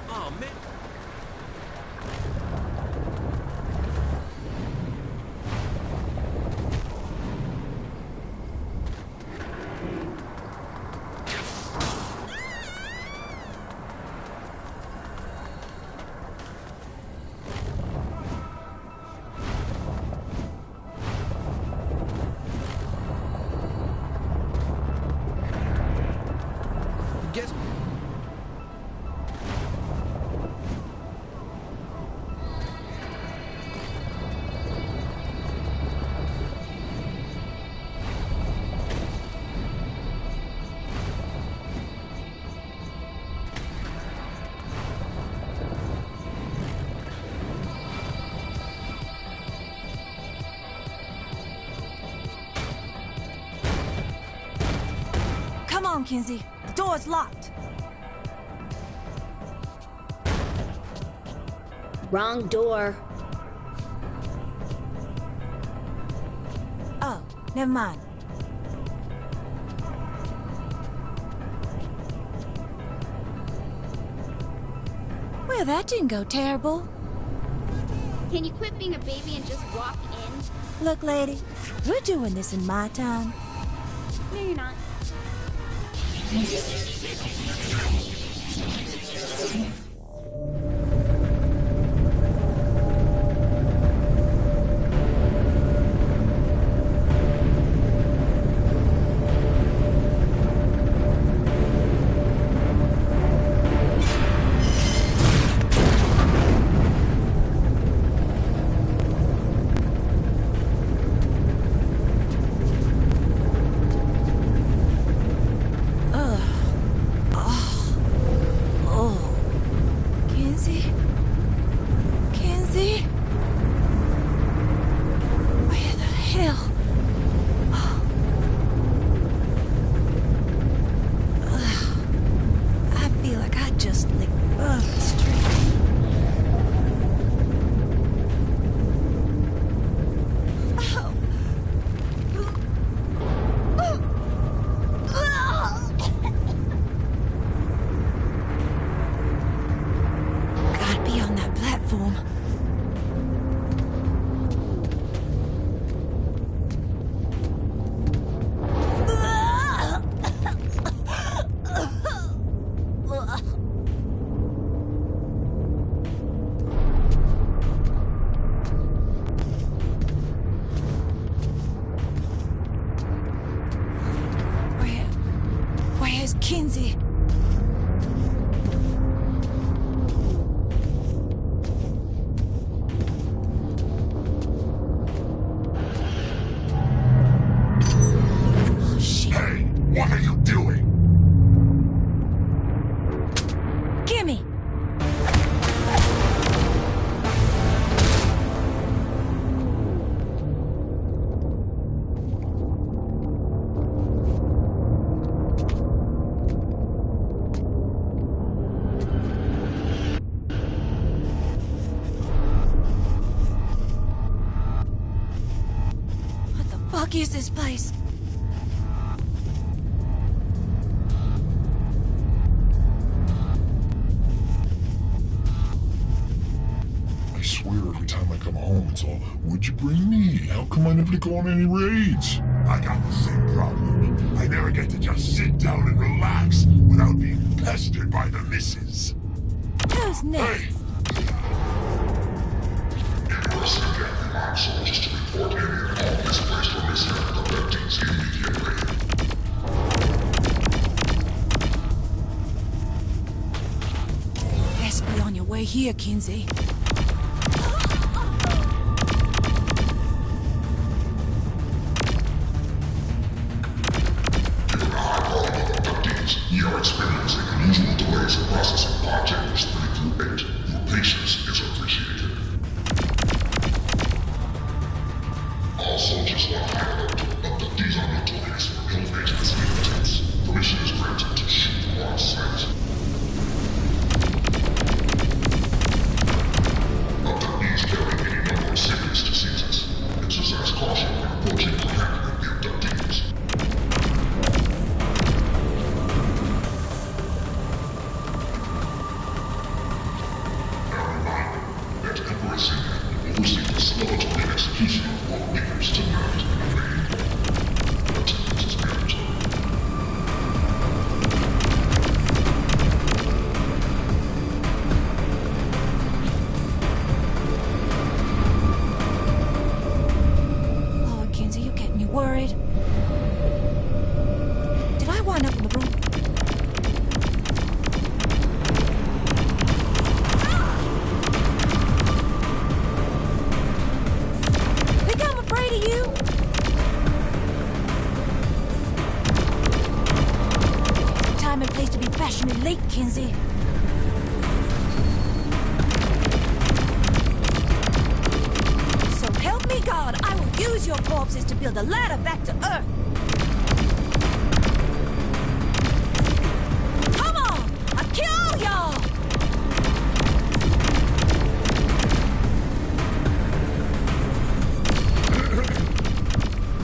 Oh, man. Guess. Come on, Kinzie. The door's locked. Wrong door. Oh, never mind. Well, that didn't go terrible. Can you quit being a baby and just walk in? Look, lady, we're doing this in my time. No, you're not. just licked the street. Gotta be on that platform. Where's Kinsey? Hey, what are you doing? Gimme! What the fuck is this place? I swear every time I come home it's all, what'd you bring me? How come I never go on any raids? I got the same problem. I never get to just sit down and relax without being pestered by the missus. Who's next? Investigate the soldiers to report any anomalies placed or missing at the abductees immediately. Best be on your way here, Kinsey. You are experiencing unusual delays in processing pod chambers 3 through 8. Your patience is appreciated. All soldiers on high alert. Abductees are notorious for ill agents and attempts. Permission is granted to shoot on sight. Abductees carry any number of serious diseases. Exercise caution when approaching or handling the abductees. Oversee the skeletal execution of all leaders tonight in the raid. Attendance is mandatory. Lord, Kinsey, you're getting me worried. Did I wind up in the room? Time and place to be bashing me late, Kinsey. So help me God, I will use your corpses to build a ladder back to Earth. Come on! I'll kill y'all!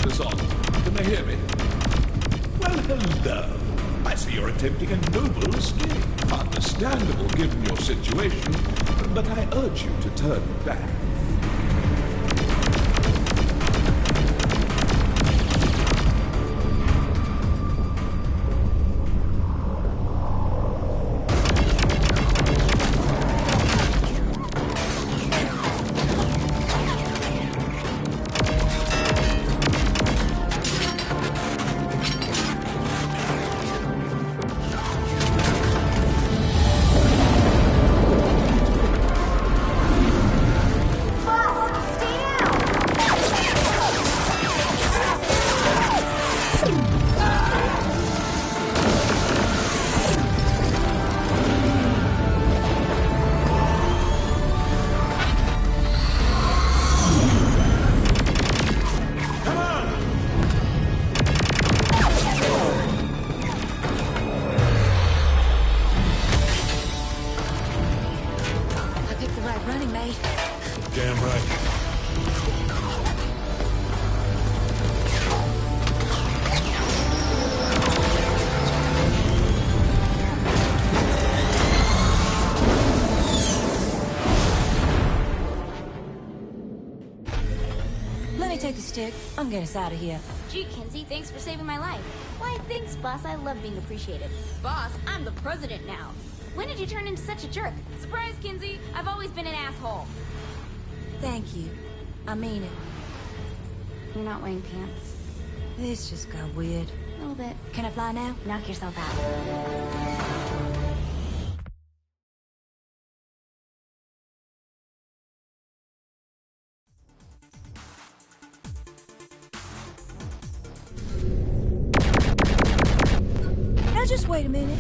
Dissolve. Can they hear me? Well, hello. I see you're attempting a noble escape. Understandable given your situation, but I urge you to turn back. mate. Damn right. Let me take the stick. I'm getting us out of here. Gee, Kinsey, thanks for saving my life. Why, thanks, boss. I love being appreciated. Boss, I'm the president now. When did you turn into such a jerk? Surprise, Kinsey. I've always been an asshole. Thank you. I mean it. You're not wearing pants. This just got weird. A little bit. Can I fly now? Knock yourself out. Now just wait a minute.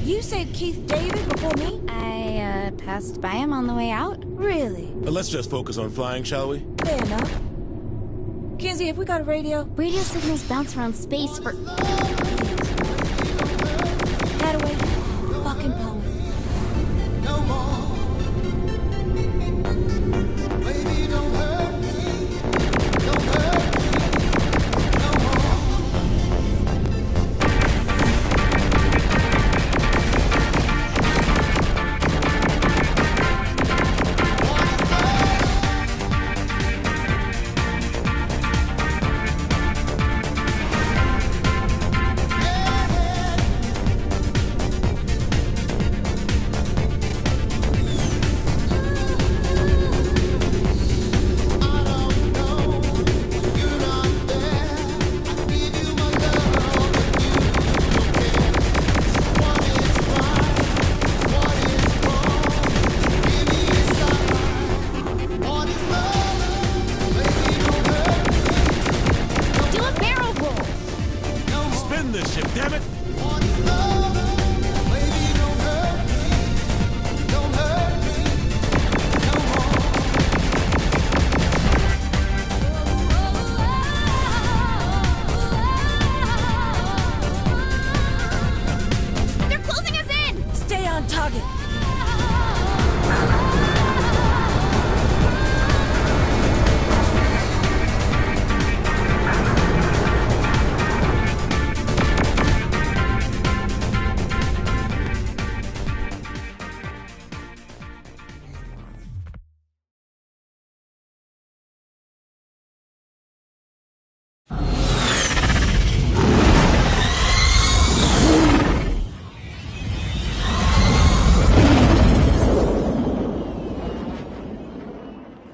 You said Keith David before me? I, passed by him on the way out. Really? Let's just focus on flying, shall we? Fair enough. Kinsey, have we got a radio? Radio signals bounce around space for... Hadaway, fucking poet. No more. Baby, don't hurt me. Don't hurt me. No more. Do a barrel roll! Spin this ship, damn it! They're closing us in! Stay on target.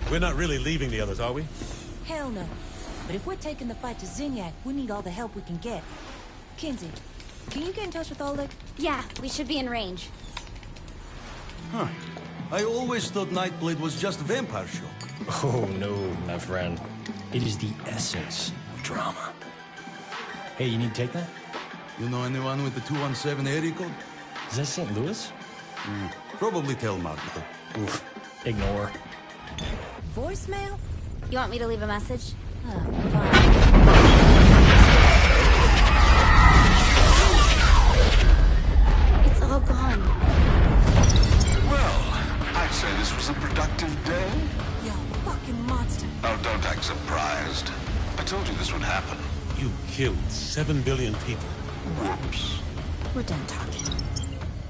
We're not really leaving the others, are we? Hell no. But if we're taking the fight to Zinyak, we need all the help we can get. Kinsey, can you get in touch with Oleg? Yeah, we should be in range. Huh. I always thought Nightblade was just a vampire show. Oh, no, my friend. It is the essence of drama. Hey, you need to take that? You know anyone with the 217 area code? Is that St. Louis? Probably telemarketer. Oof. Ignore. Voicemail? You want me to leave a message? It's all gone. Well, I'd say this was a productive day. You fucking monster. Oh, don't act surprised. I told you this would happen. You killed 7 billion people. Whoops. We're done talking.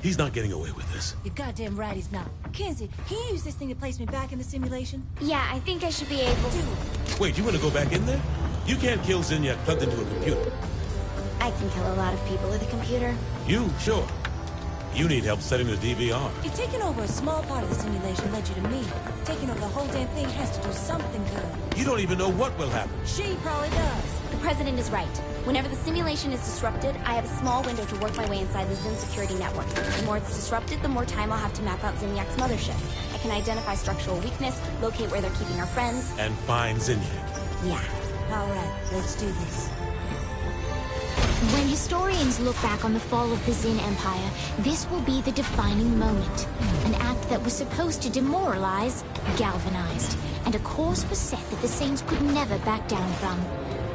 He's not getting away with this. You're goddamn right he's not. Kinsey, can you use this thing to place me back in the simulation? Yeah, I think I should be able to. Wait, you want to go back in there? You can't kill Zinyak plugged into a computer. I can kill a lot of people with a computer. You? Sure. You need help setting the DVR. If taking over a small part of the simulation led you to me, taking over the whole damn thing has to do something good. You don't even know what will happen. She probably does. The president is right. Whenever the simulation is disrupted, I have a small window to work my way inside the Zin security network. The more it's disrupted, the more time I'll have to map out Zinyak's mothership. I can identify structural weakness, locate where they're keeping our friends. And find Zinyak. Yeah. All right, let's do this. When historians look back on the fall of the Zin Empire, this will be the defining moment. An act that was supposed to demoralize, galvanized, and a course was set that the Saints could never back down from.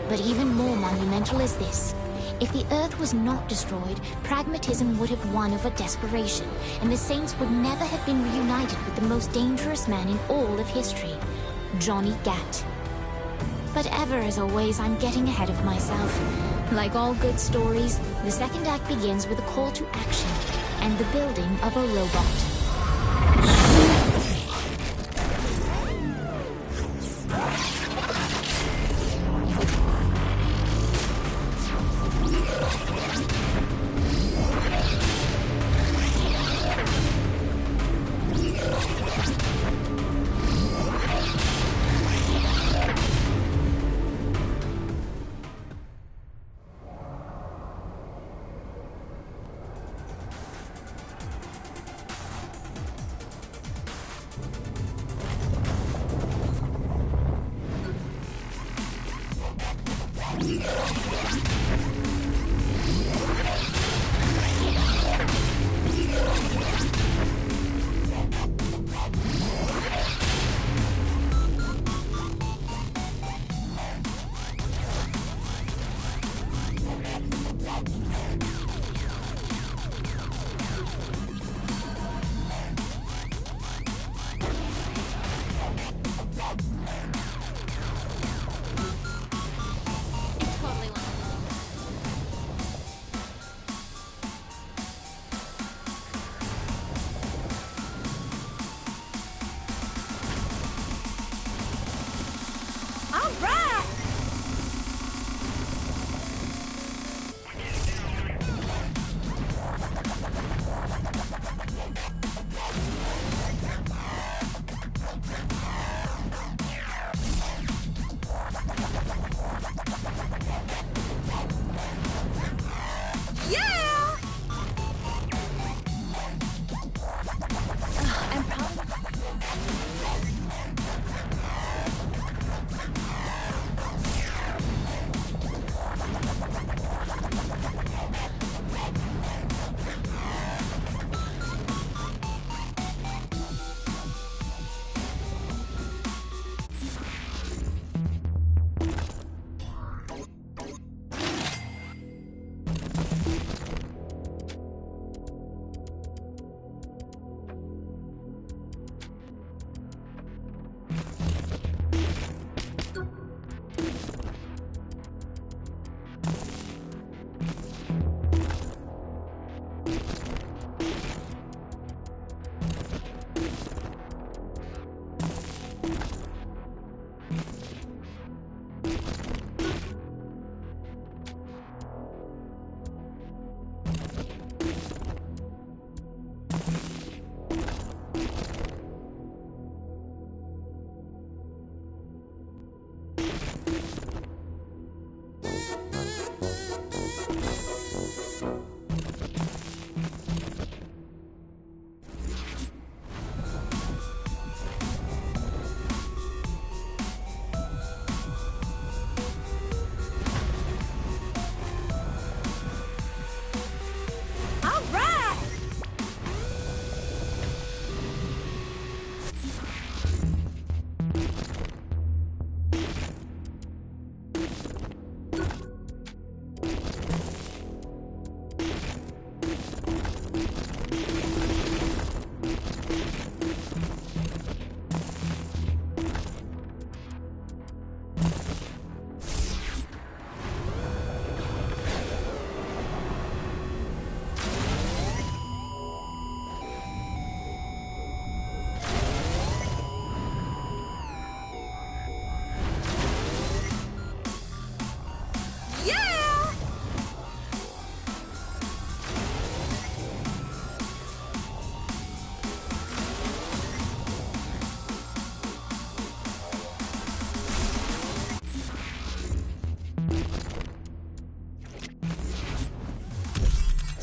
But even more monumental is this. If the Earth was not destroyed, pragmatism would have won over desperation, and the Saints would never have been reunited with the most dangerous man in all of history, Johnny Gat. But ever as always, I'm getting ahead of myself. Like all good stories, the second act begins with a call to action and the building of a robot.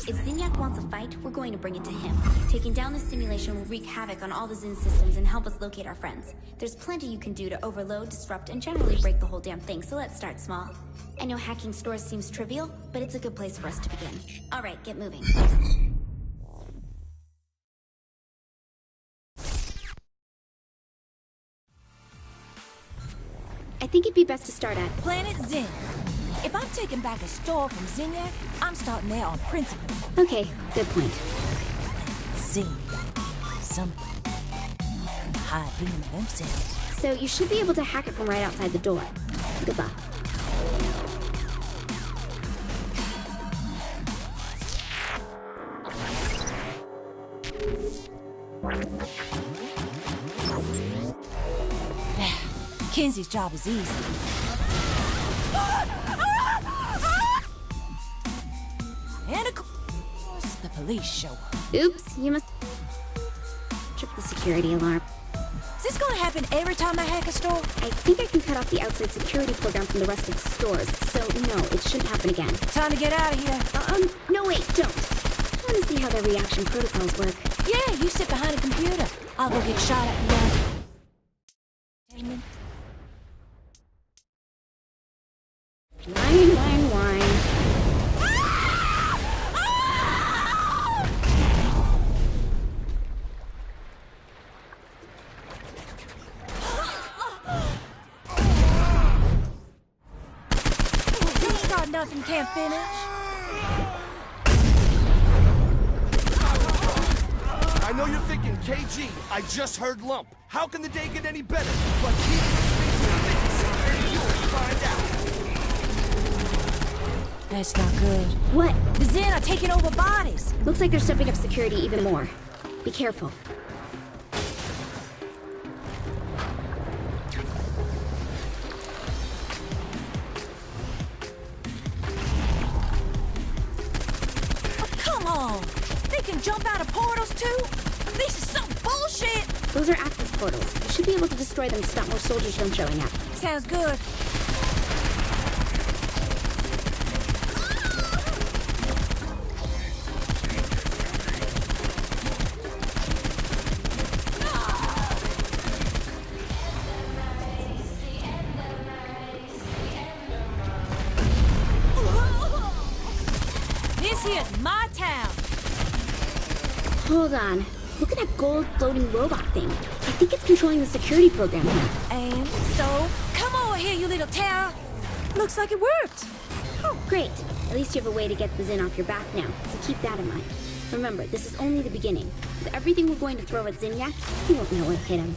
If Zinyak wants a fight, we're going to bring it to him. Taking down the simulation will wreak havoc on all the Zin systems and help us locate our friends. There's plenty you can do to overload, disrupt, and generally break the whole damn thing, so let's start small. I know hacking stores seems trivial, but it's a good place for us to begin. Alright, get moving. I think it'd be best to start at Planet Zin. If I'm taking back a store from Zinyak, I'm starting there on principle. Okay, good point. See, some hide being themselves. So you should be able to hack it from right outside the door. Good luck. Kinsey's job is easy. And of course, the police show up. Oops, you must trip the security alarm. Is this gonna happen every time I hack a store? I think I can cut off the outside security program from the rest of the stores, so no, it shouldn't happen again. Time to get out of here. No wait, don't. I want to see how their reaction protocols work. Yeah, you sit behind a computer. I'll go get shot at beyond. Wine. You start nothing, can't finish. I know you're thinking, KG, I just heard lump. How can the day get any better? But keep you find out. That's not good. What? The Zen are taking over bodies. Looks like they're stepping up security even more. Be careful. Oh, come on! They can jump out of portals too? This is some bullshit! Those are access portals. You should be able to destroy them to stop more soldiers from showing up. Sounds good. This here's my town. Hold on. Look at that gold floating robot thing. I think it's controlling the security program here. And so, come over here, you little terror. Looks like it worked. Oh, great. At least you have a way to get the Zin off your back now, so keep that in mind. Remember, this is only the beginning. With everything we're going to throw at Zinyak, you won't know what hit him.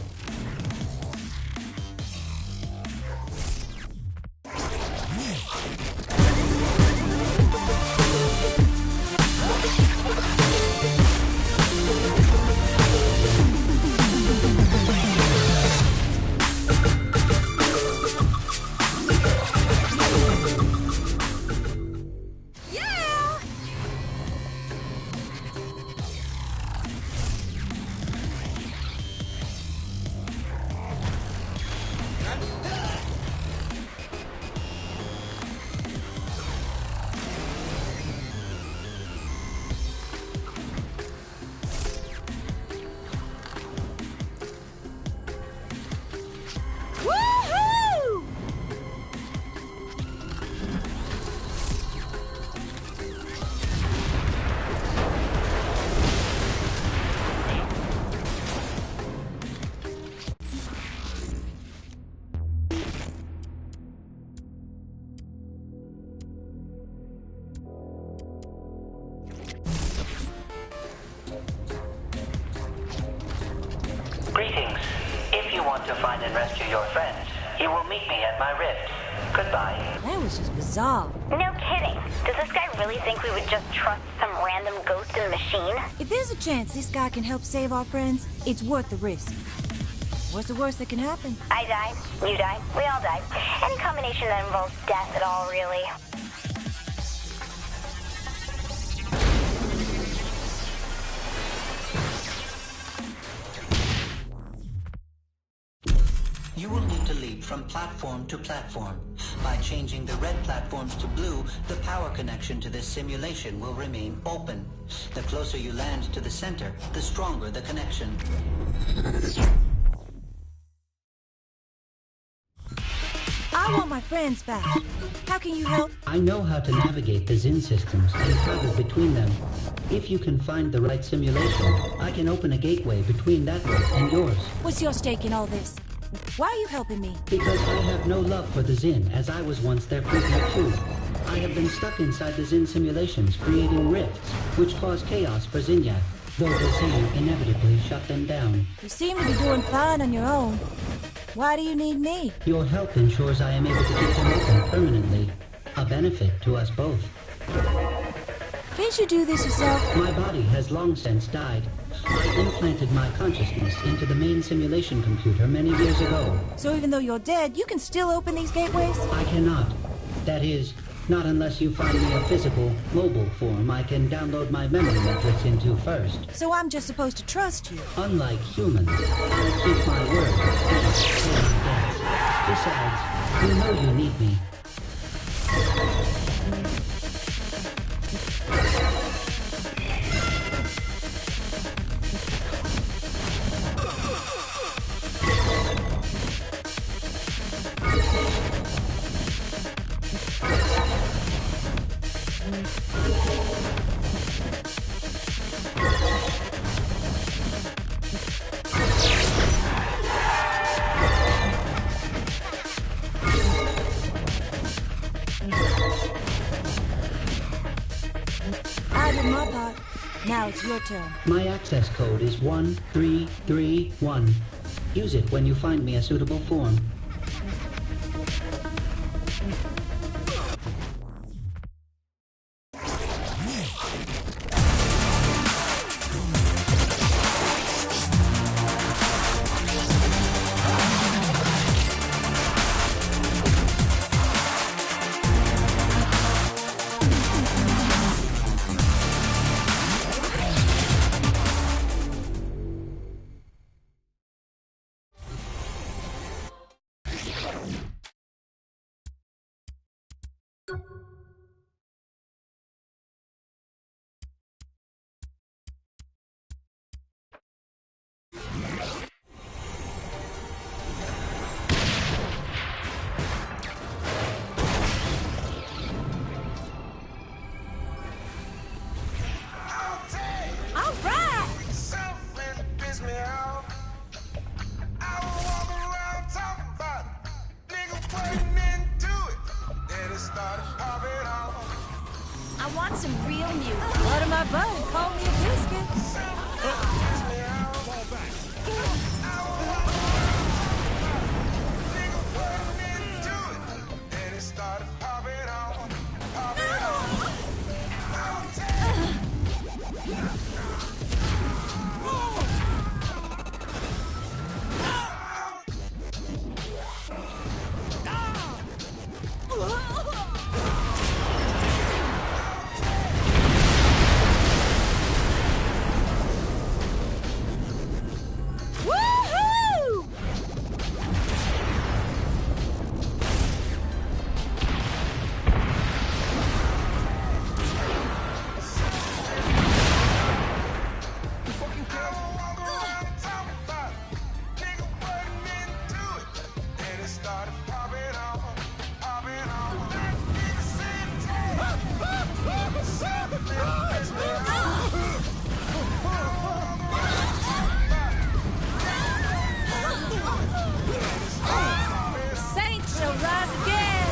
Greetings. If you want to find and rescue your friends, you will meet me at my rift. Goodbye. That was just bizarre. No kidding. Does this guy really think we would just trust some random ghost in the machine? If there's a chance this guy can help save our friends, it's worth the risk. What's the worst that can happen? I die, you die, we all die. Any combination that involves death at all, really. You will need to leap from platform to platform. By changing the red platforms to blue, the power connection to this simulation will remain open. The closer you land to the center, the stronger the connection. I want my friends back. How can you help? I know how to navigate the Zin systems and travel between them. If you can find the right simulation, I can open a gateway between that one and yours. What's your stake in all this? Why are you helping me? Because I have no love for the Zin, as I was once their prisoner too. I have been stuck inside the Zin simulations, creating rifts, which cause chaos for Zinyak, though the Zin inevitably shut them down. You seem to be doing fine on your own. Why do you need me? Your help ensures I am able to keep them open permanently. A benefit to us both. Can't you do this yourself? My body has long since died. I implanted my consciousness into the main simulation computer many years ago. So even though you're dead, you can still open these gateways? I cannot. That is, not unless you find me a physical, mobile form I can download my memory matrix into first. So I'm just supposed to trust you? Unlike humans, I keep my word and pay my debts. Besides, you know you need me. I did my part. Now it's your turn. My access code is 1331. Use it when you find me a suitable form. I want some real music. Butter my butt and call me a biscuit. Saints shall rise again.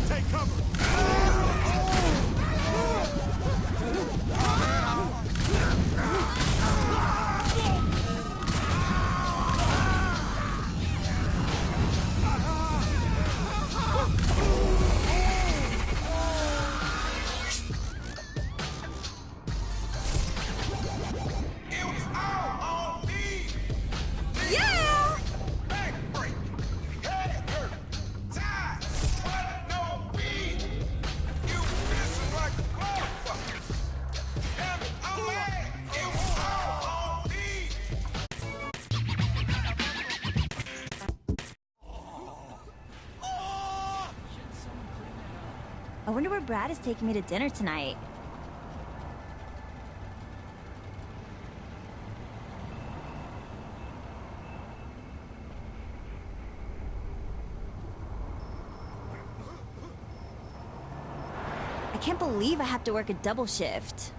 Take cover. Yeah! I wonder where Brad is taking me to dinner tonight. I can't believe I have to work a double shift.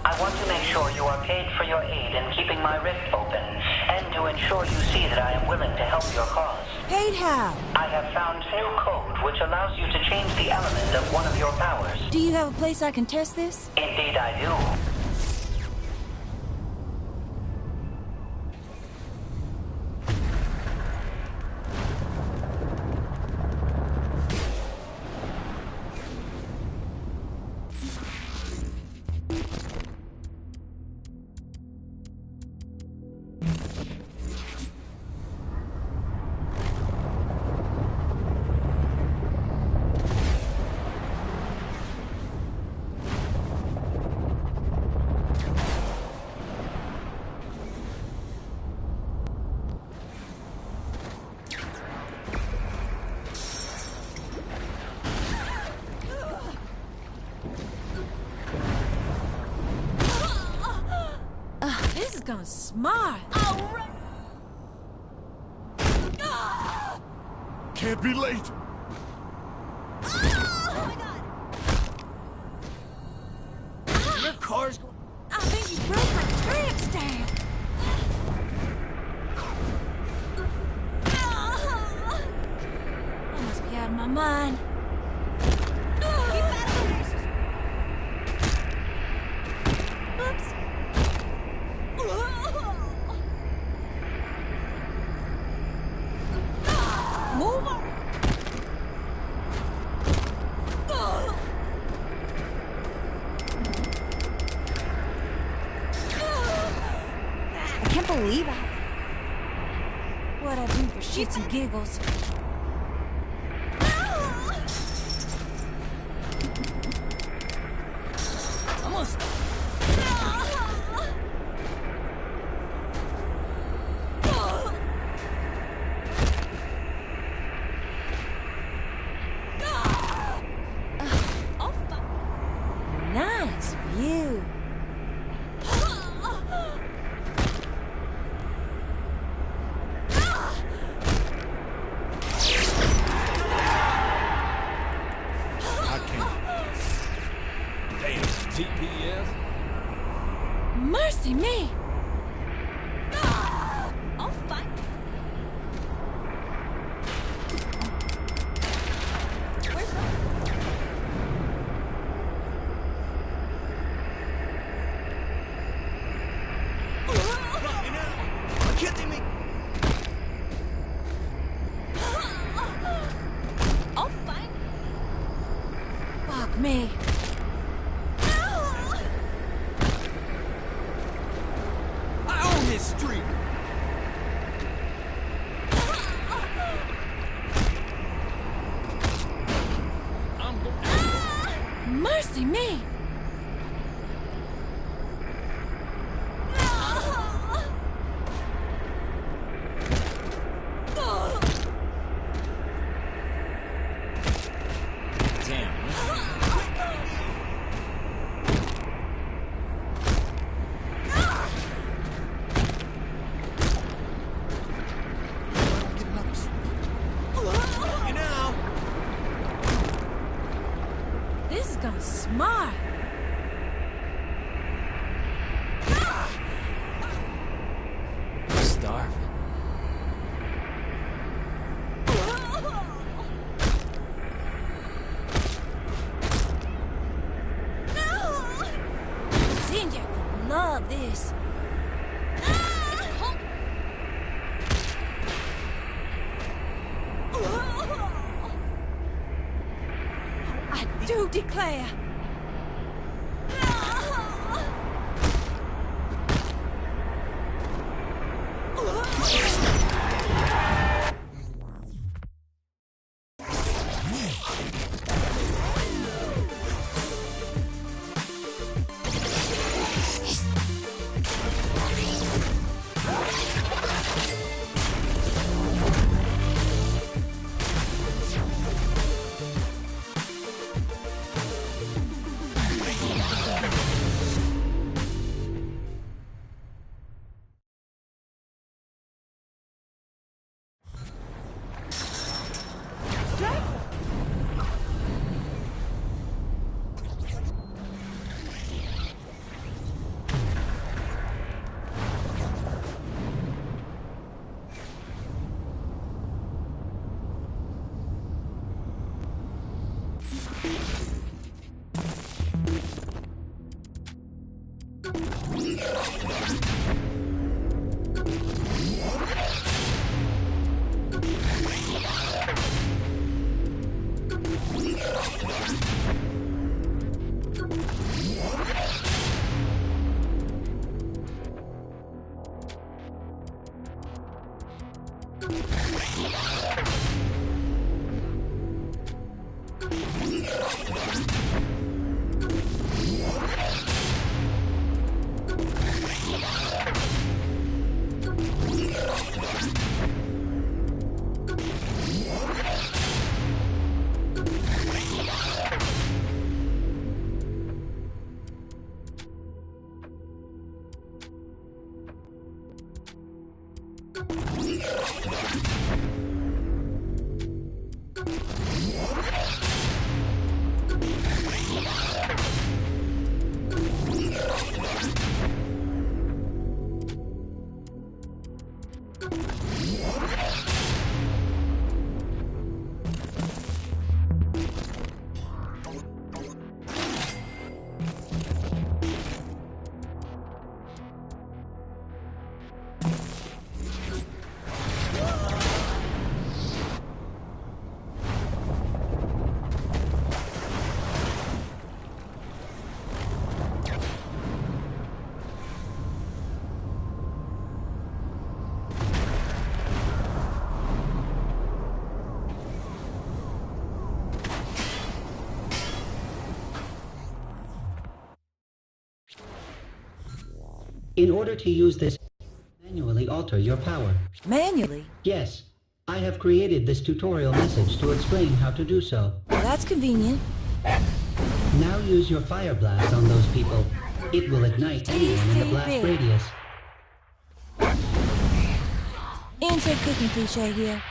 I want to make sure you are paid for your aid in keeping my rift open, and to ensure you see that I am willing to help your cause. Paid how? I have found new code which allows you to change the element of one of your powers. Do you have a place I can test this? Indeed I do. This is going smart. Can't be late. Your car's going... I think you broke my tramp stand. Can't believe I... What I do for shits and giggles. Almost. Nice view. TPS? Mercy me! I'll fight. Kidding me? I'll fight. Fuck me. I own this street. Mercy me! This is gone smart. Starving. Zinjak would love this. I do declare. In order to use this, manually alter your power. Manually? Yes. I have created this tutorial message to explain how to do so. Well, that's convenient. Now use your fire blast on those people. It will ignite anyone in the blast radius. Insert cooking cliche here.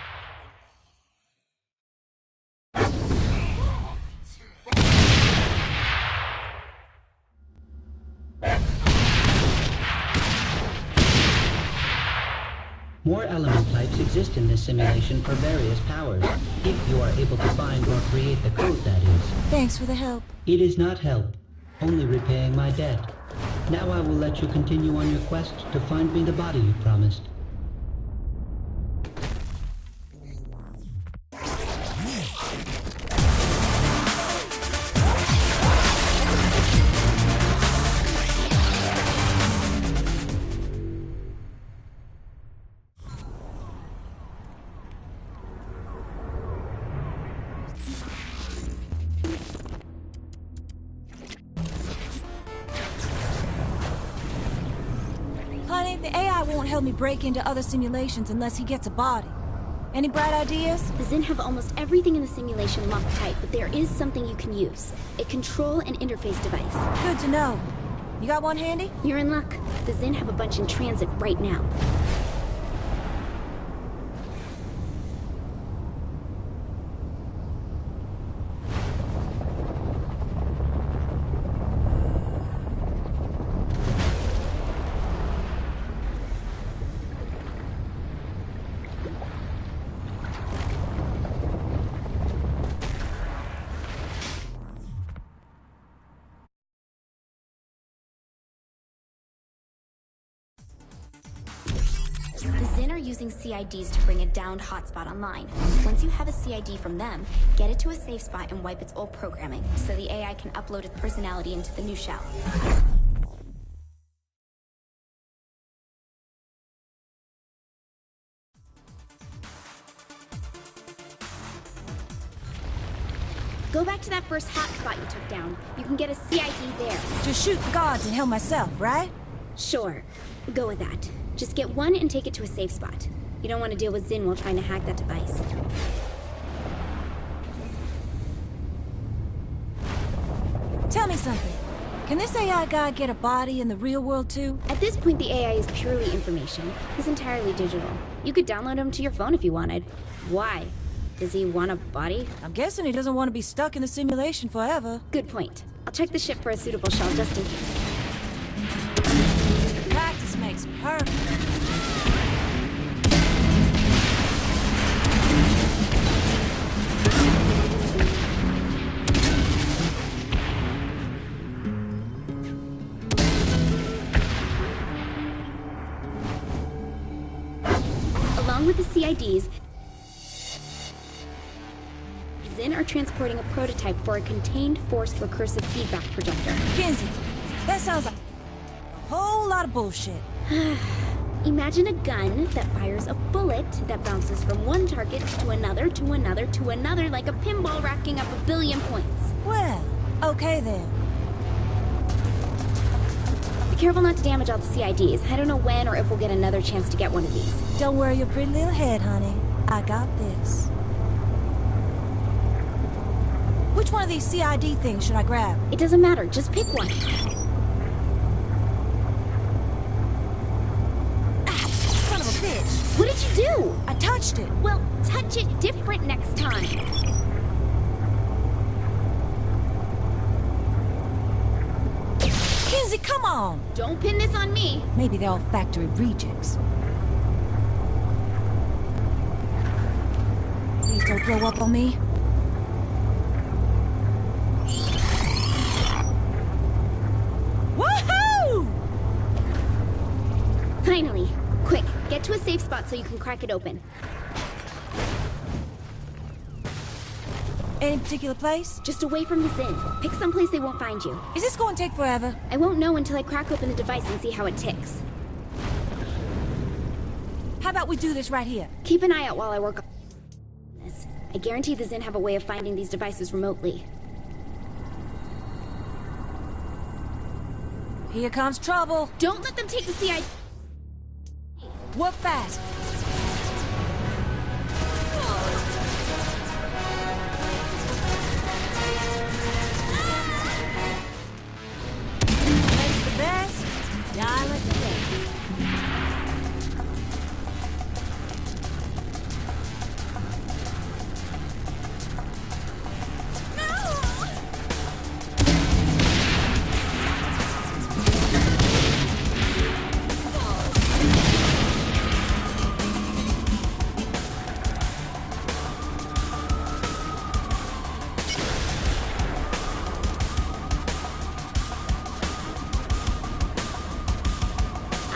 More element types exist in this simulation for various powers, if you are able to find or create the code, that is. Thanks for the help. It is not help, only repaying my debt. Now I will let you continue on your quest to find me the body you promised. Honey, the AI won't help me break into other simulations unless he gets a body. Any bright ideas? The Zin have almost everything in the simulation locked tight, but there is something you can use. A control and interface device. Good to know. You got one handy? You're in luck. The Zin have a bunch in transit right now. The Zin are using CIDs to bring a downed hotspot online. Once you have a CID from them, get it to a safe spot and wipe its old programming, so the AI can upload its personality into the new shell. Go back to that first hotspot you took down. You can get a CID there. Just shoot the guards and heal myself, right? Sure. Go with that. Just get one and take it to a safe spot. You don't want to deal with Zin while trying to hack that device. Tell me something. Can this AI guy get a body in the real world too? At this point, the AI is purely information. He's entirely digital. You could download him to your phone if you wanted. Why? Does he want a body? I'm guessing he doesn't want to be stuck in the simulation forever. Good point. I'll check the ship for a suitable shell just in case. Practice makes perfect. Along with the CIDs, Zin are transporting a prototype for a contained force recursive feedback projector. Kinsey, that sounds like a whole lot of bullshit. Imagine a gun that fires a bullet that bounces from one target to another, to another, to another, like a pinball racking up 1 billion points. Well, okay then. Be careful not to damage all the CIDs. I don't know when or if we'll get another chance to get one of these. Don't worry your pretty little head, honey. I got this. Which one of these CID things should I grab? It doesn't matter. Just pick one. Ah, son of a bitch. What did you do? I touched it. Well, touch it different next time. Kinsey, come on. Don't pin this on me. Maybe they're all factory rejects. Please don't blow up on me. Woohoo! Finally. Quick, get to a safe spot so you can crack it open. Any particular place? Just away from the Zin. Pick someplace they won't find you. Is this going to take forever? I won't know until I crack open the device and see how it ticks. How about we do this right here? Keep an eye out while I work on this. I guarantee the Zin have a way of finding these devices remotely. Here comes trouble. Don't let them take the CI. Work fast. Best the best. Die like the best.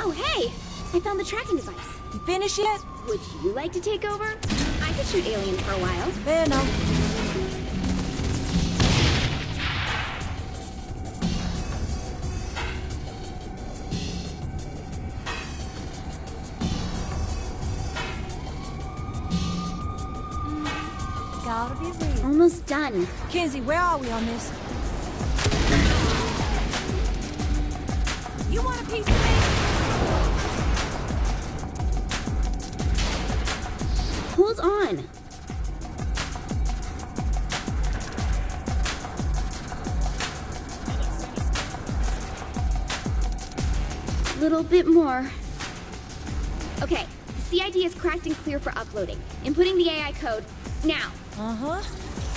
Oh, hey! I found the tracking device. You finished yet? Would you like to take over? I could shoot aliens for a while. Fair enough. Gotta be real. Almost done. Kinsey, where are we on this? You want a piece of me? Hold on. Little bit more. Okay, the CID is cracked and clear for uploading. Inputting the AI code now. Uh-huh.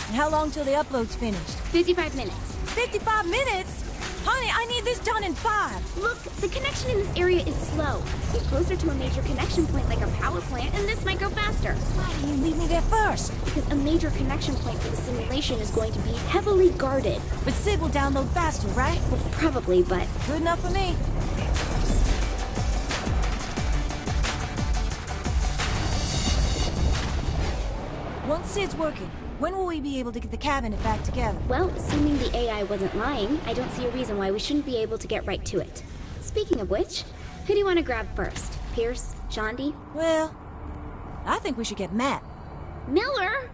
And how long till the upload's finished? 55 minutes. 55 minutes? Honey, I need this done in 5. Look, the connection in this area is slow. Get closer to a major connection point like a power plant, and this might go faster. Why didn't you leave me there first? Because a major connection point for the simulation is going to be heavily guarded. But Sid will download faster, right? Well, probably, but... Good enough for me. Once Sid's working, when will we be able to get the cabinet back together? Well, assuming the AI wasn't lying, I don't see a reason why we shouldn't be able to get right to it. Speaking of which, who do you want to grab first? Pierce? Shaundi? Well, I think we should get Matt. Miller?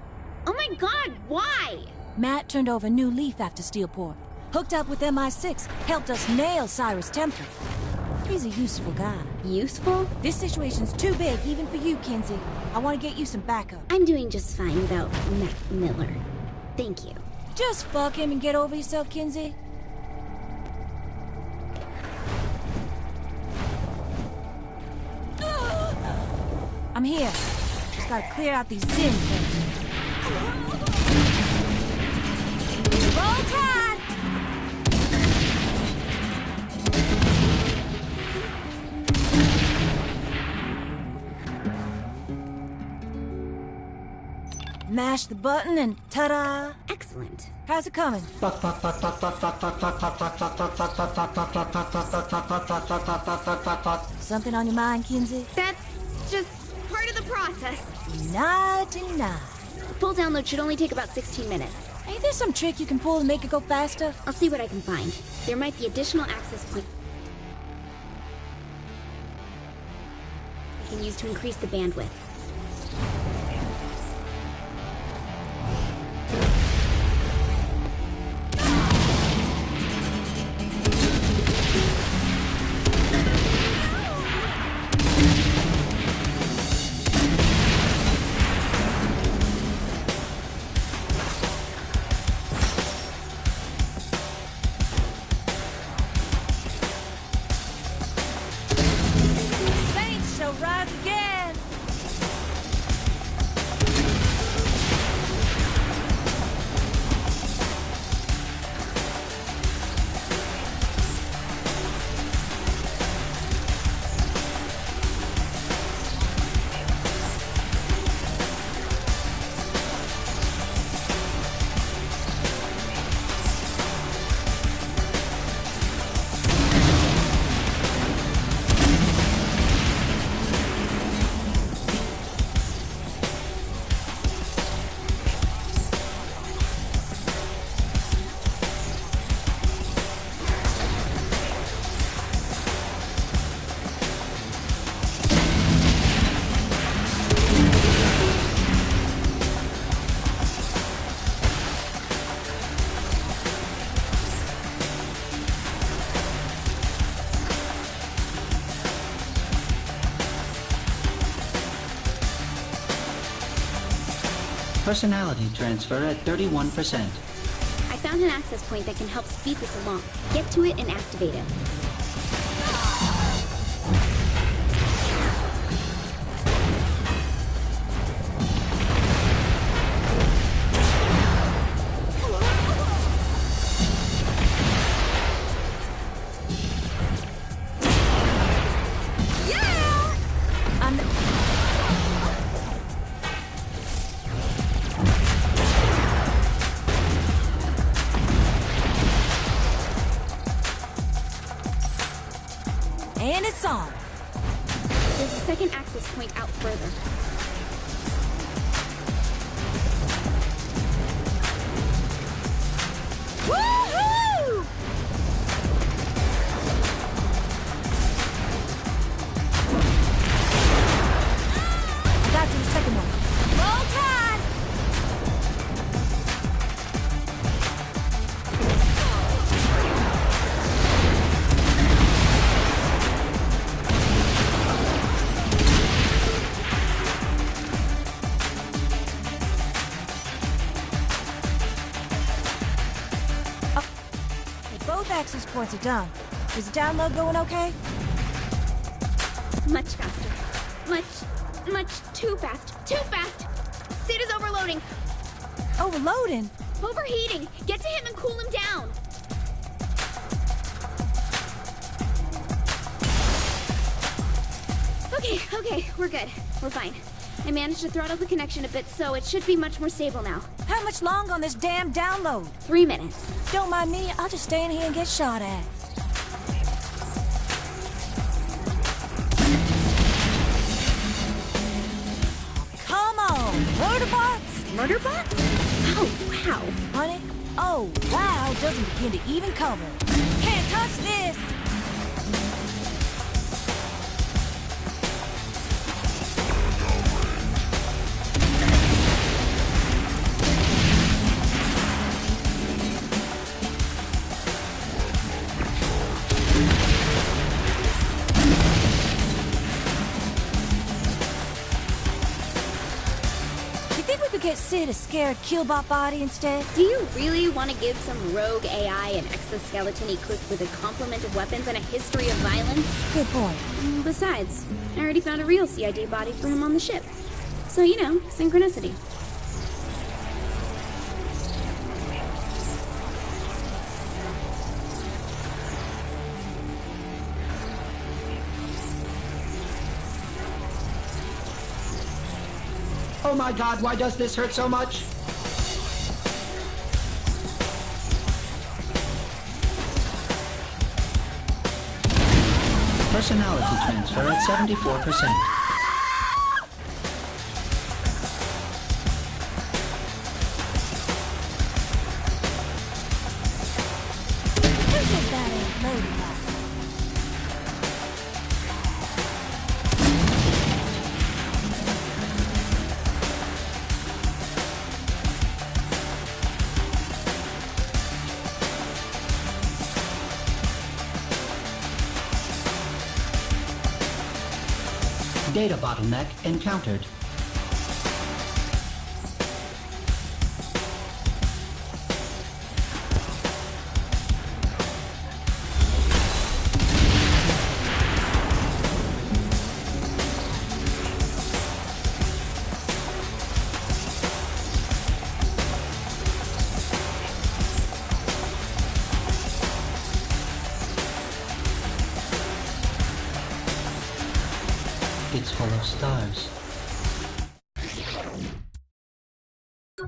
Oh my god, why? Matt turned over a new leaf after Steelport. Hooked up with MI6, helped us nail Cyrus Templar. He's a useful guy. Useful? This situation's too big, even for you, Kinsey. I want to get you some backup. I'm doing just fine without Matt Miller. Thank you. Just fuck him and get over yourself, Kinsey. I'm here. Just gotta clear out these Zin things. Roll Tide! Mash the button and ta-da! Excellent. How's it coming? Something on your mind, Kinsey? That's just part of the process. Nighty-night. Full download should only take about 16 minutes. Ain't there some trick you can pull to make it go faster? I'll see what I can find. There might be additional access points I can use to increase the bandwidth. Saints shall rise again! Personality transfer at 31%. I found an access point that can help speed this along. Get to it and activate it. And it's on. There's a second access point out further. Woohoo! I got to the second one. Roll Tide! Both access points are done. Is the download going okay? Much faster. Much too fast. Too fast! Sid is overloading. Overloading? Overheating! Get to him and cool him down! Okay, we're good. We're fine. I managed to throttle the connection a bit, so it should be much more stable now. How much longer on this damn download? 3 minutes. Don't mind me, I'll just stay in here and get shot at. Come on, Murderbots! Murderbots? Oh, wow. Honey, oh, wow doesn't begin to even cover. Can't touch this! Get Sid a scared Killbot body instead? Do you really want to give some rogue AI an exoskeleton equipped with a complement of weapons and a history of violence? Good point. Besides, I already found a real CID body for him on the ship. So, you know, synchronicity. Oh my god, why does this hurt so much? Personality transfer at 74%. Data bottleneck encountered. It's full of stars. Go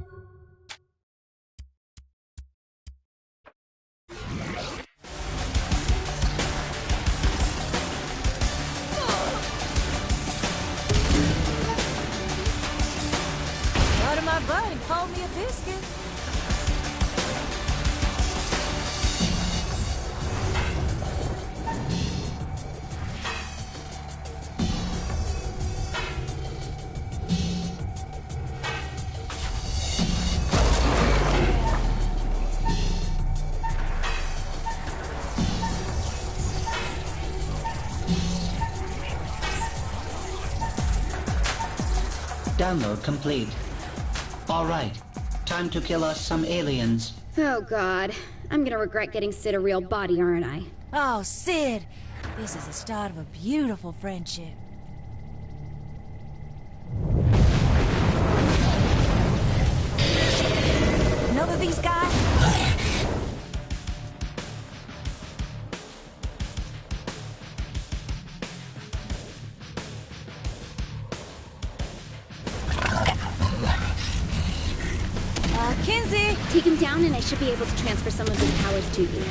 to my butt and call me a biscuit. Download complete. All right. Time to kill us some aliens. Oh god. I'm gonna regret getting Sid a real body, aren't I? Oh, Sid! This is the start of a beautiful friendship. Another of these guys? Kinsey! Take him down and I should be able to transfer some of his powers to you.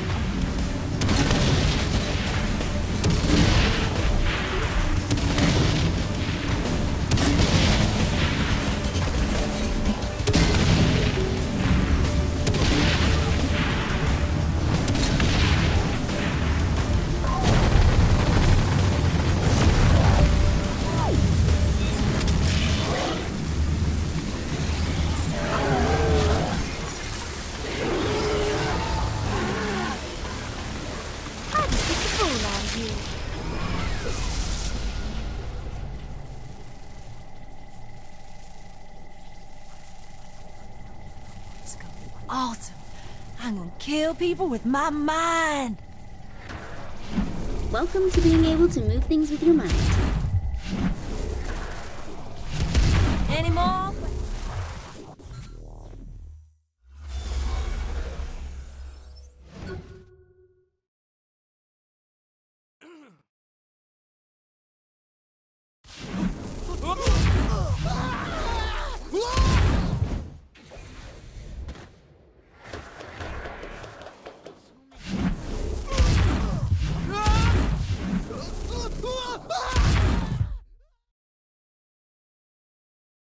Awesome. I'm gonna kill people with my mind. Welcome to being able to move things with your mind. Any more?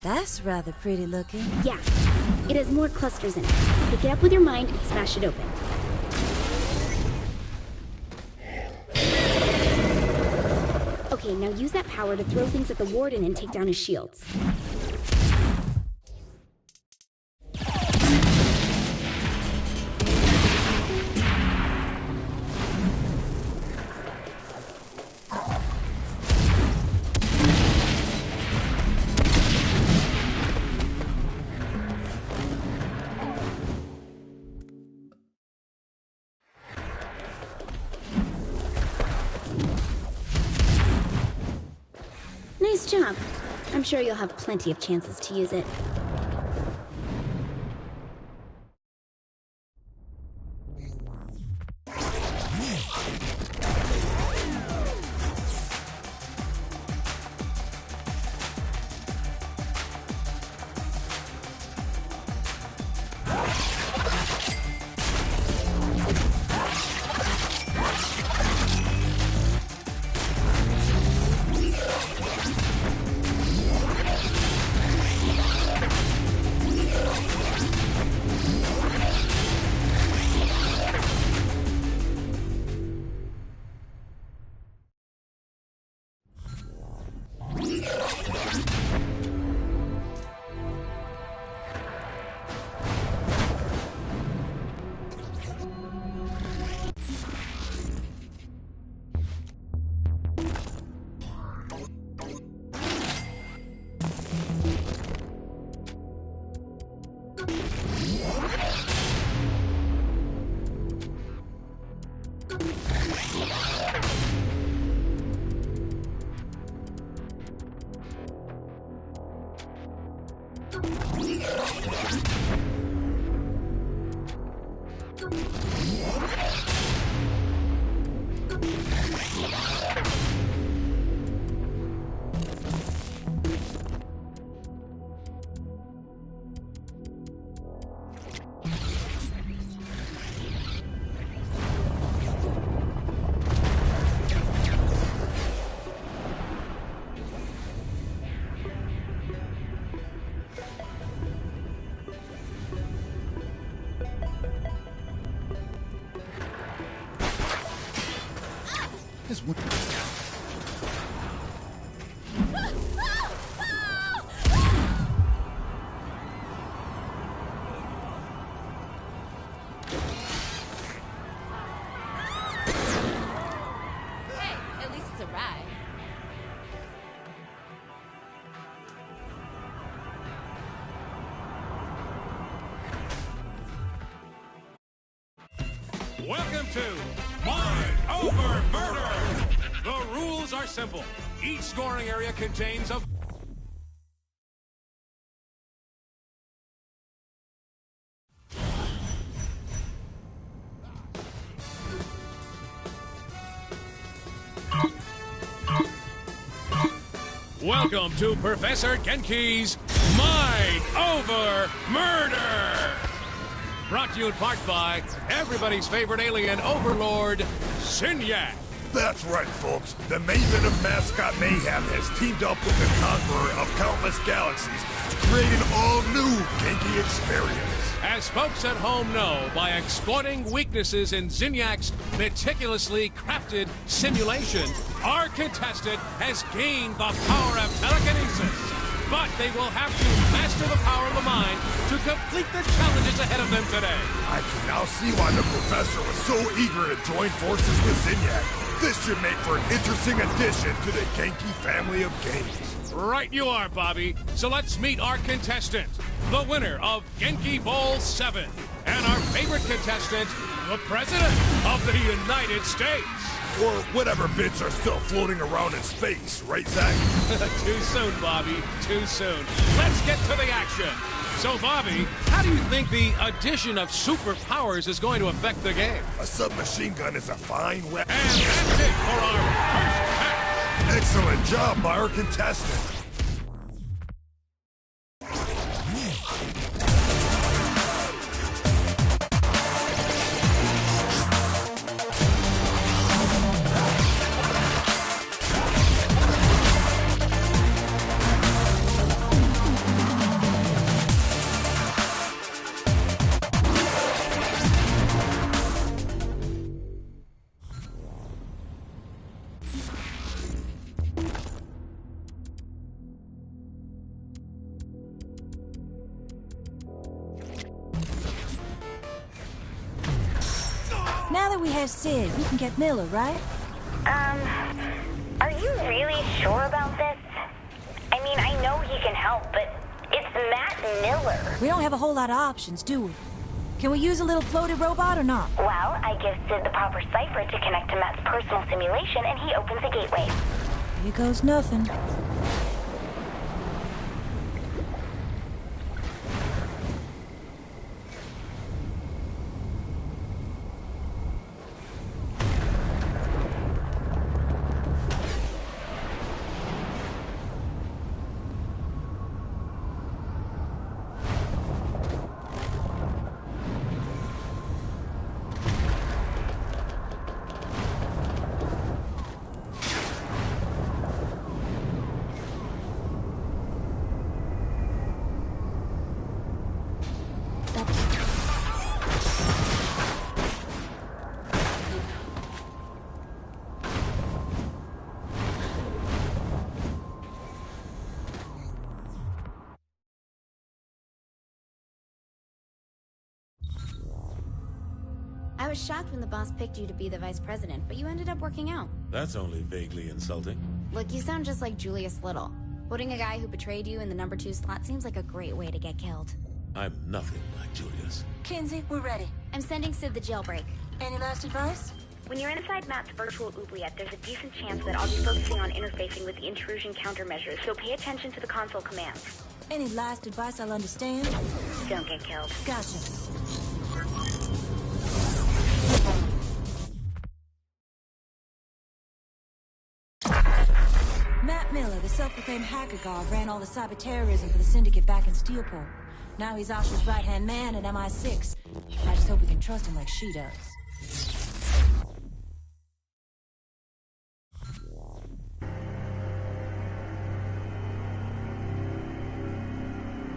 That's rather pretty looking. Yeah. It has more clusters in it. Pick it up with your mind and smash it open. Okay, now use that power to throw things at the Warden and take down his shields. Nice job. I'm sure you'll have plenty of chances to use it. rules are simple. Each scoring area contains a... Welcome to Professor Genki's Mind Over Murder! Brought to you in part by everybody's favorite alien overlord, Synyak. That's right, folks. The Maven of Mascot Mayhem has teamed up with the Conqueror of Countless Galaxies to create an all-new Genki experience. As folks at home know, by exploiting weaknesses in Zinyak's meticulously crafted simulation, our contestant has gained the power of telekinesis. But they will have to master the power of the mind to complete the challenges ahead of them today. I can now see why the Professor was so eager to join forces with Zinyak. This should make for an interesting addition to the Genki family of games. Right you are, Bobby. So let's meet our contestant, the winner of Genki Bowl 7, and our favorite contestant, the President of the United States. Or whatever bits are still floating around in space, right, Zach? Too soon, Bobby. Too soon. Let's get to the action. So, Bobby, how do you think the addition of superpowers is going to affect the game? A submachine gun is a fine weapon. And that's it for our first match. Excellent job by our contestant. Now that we have Sid, we can get Miller, right? Are you really sure about this? I mean, I know he can help, but it's Matt Miller. We don't have a whole lot of options, do we? Can we use a little floated robot or not? Well, I give Sid the proper cipher to connect to Matt's personal simulation, and he opens the gateway. Here goes nothing. I was shocked when the boss picked you to be the vice president, but you ended up working out. That's only vaguely insulting. Look, you sound just like Julius Little. Putting a guy who betrayed you in the number 2 slot seems like a great way to get killed. I'm nothing like Julius. Kinsey, we're ready. I'm sending Sid the jailbreak. Any last advice? When you're inside Matt's virtual oubliette, there's a decent chance that I'll be focusing on interfacing with the intrusion countermeasures, so pay attention to the console commands. Any last advice I'll understand? Don't get killed. Gotcha. Matt Miller, the self-proclaimed hacker god, ran all the cyber terrorism for the Syndicate back in Steelport. Now he's Asha's right-hand man at MI6. I just hope we can trust him like she does.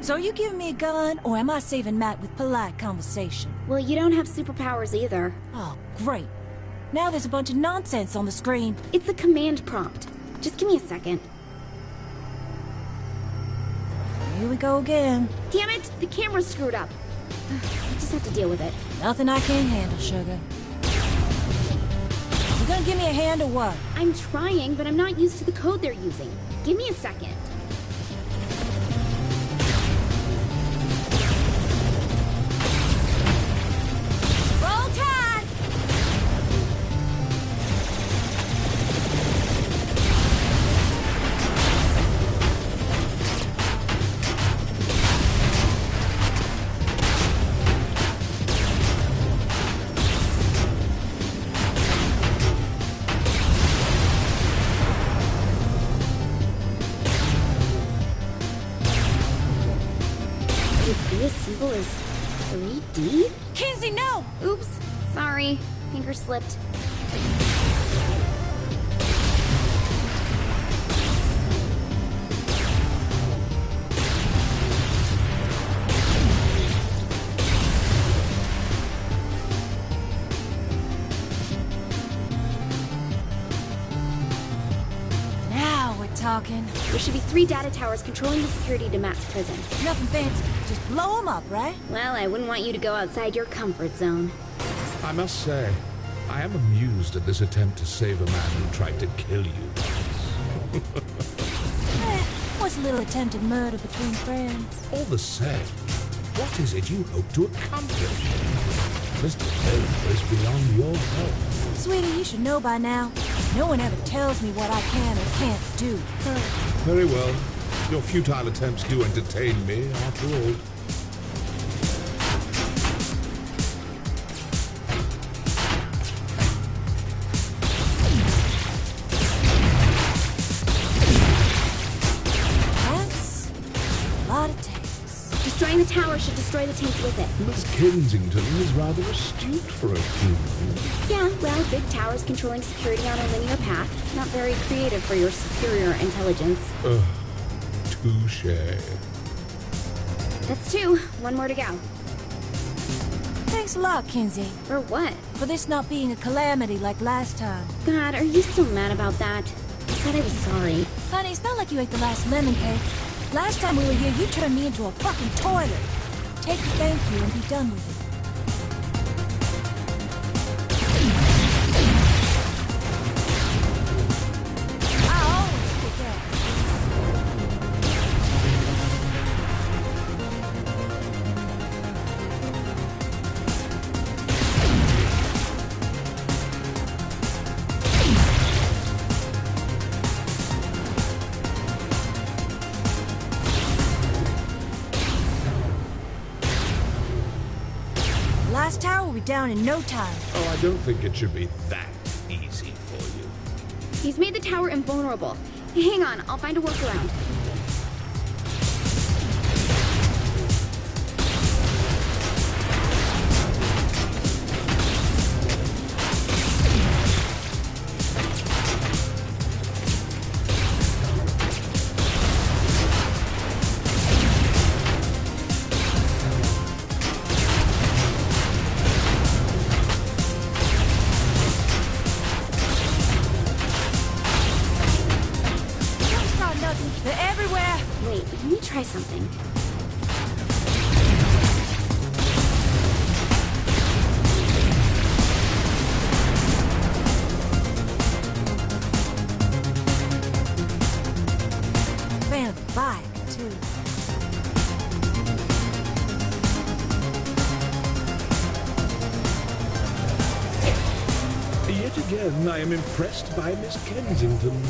So are you giving me a gun, or am I saving Matt with polite conversation? Well, you don't have superpowers either. Oh, great. Now there's a bunch of nonsense on the screen. It's a command prompt. Just give me a second. Here we go again. Damn it! The camera's screwed up. I just have to deal with it. Nothing I can't handle, sugar. You gonna give me a hand or what? I'm trying, but I'm not used to the code they're using. Give me a second. Roll Tide! as simple as 3D? Kinsey, no! Oops, sorry. Finger slipped. Now we're talking. There should be 3 data towers controlling the security to Matt's prison. Nothing fancy. Just blow them up, right? Well, I wouldn't want you to go outside your comfort zone. I must say, I am amused at this attempt to save a man who tried to kill you. What's a little attempted murder between friends? All the same, what is it you hope to accomplish? Mr. Taylor is beyond your help. Sweetie, you should know by now. No one ever tells me what I can or can't do. Very well. Your futile attempts do entertain me, after all. That's a lot of tanks. Destroying the tower should destroy the tanks with it. Miss Kensington is rather astute for a human. Yeah, well, big towers controlling security on a linear path. Not very creative for your superior intelligence. Touche. That's 2. 1 more to go. Thanks a lot, Kinsey. For what? For this not being a calamity like last time. God, are you still mad about that? I said I was sorry. Honey, it's not like you ate the last lemon cake. Last time we were here, you turned me into a fucking toilet. Take the thank you and be done with it. Last tower will be down in no time. Oh, I don't think it should be that easy for you. He's made the tower invulnerable. Hang on, I'll find a workaround. They're everywhere. Wait, let me try something. Found a bike, too. Yet again, I am impressed by Miss Kensington.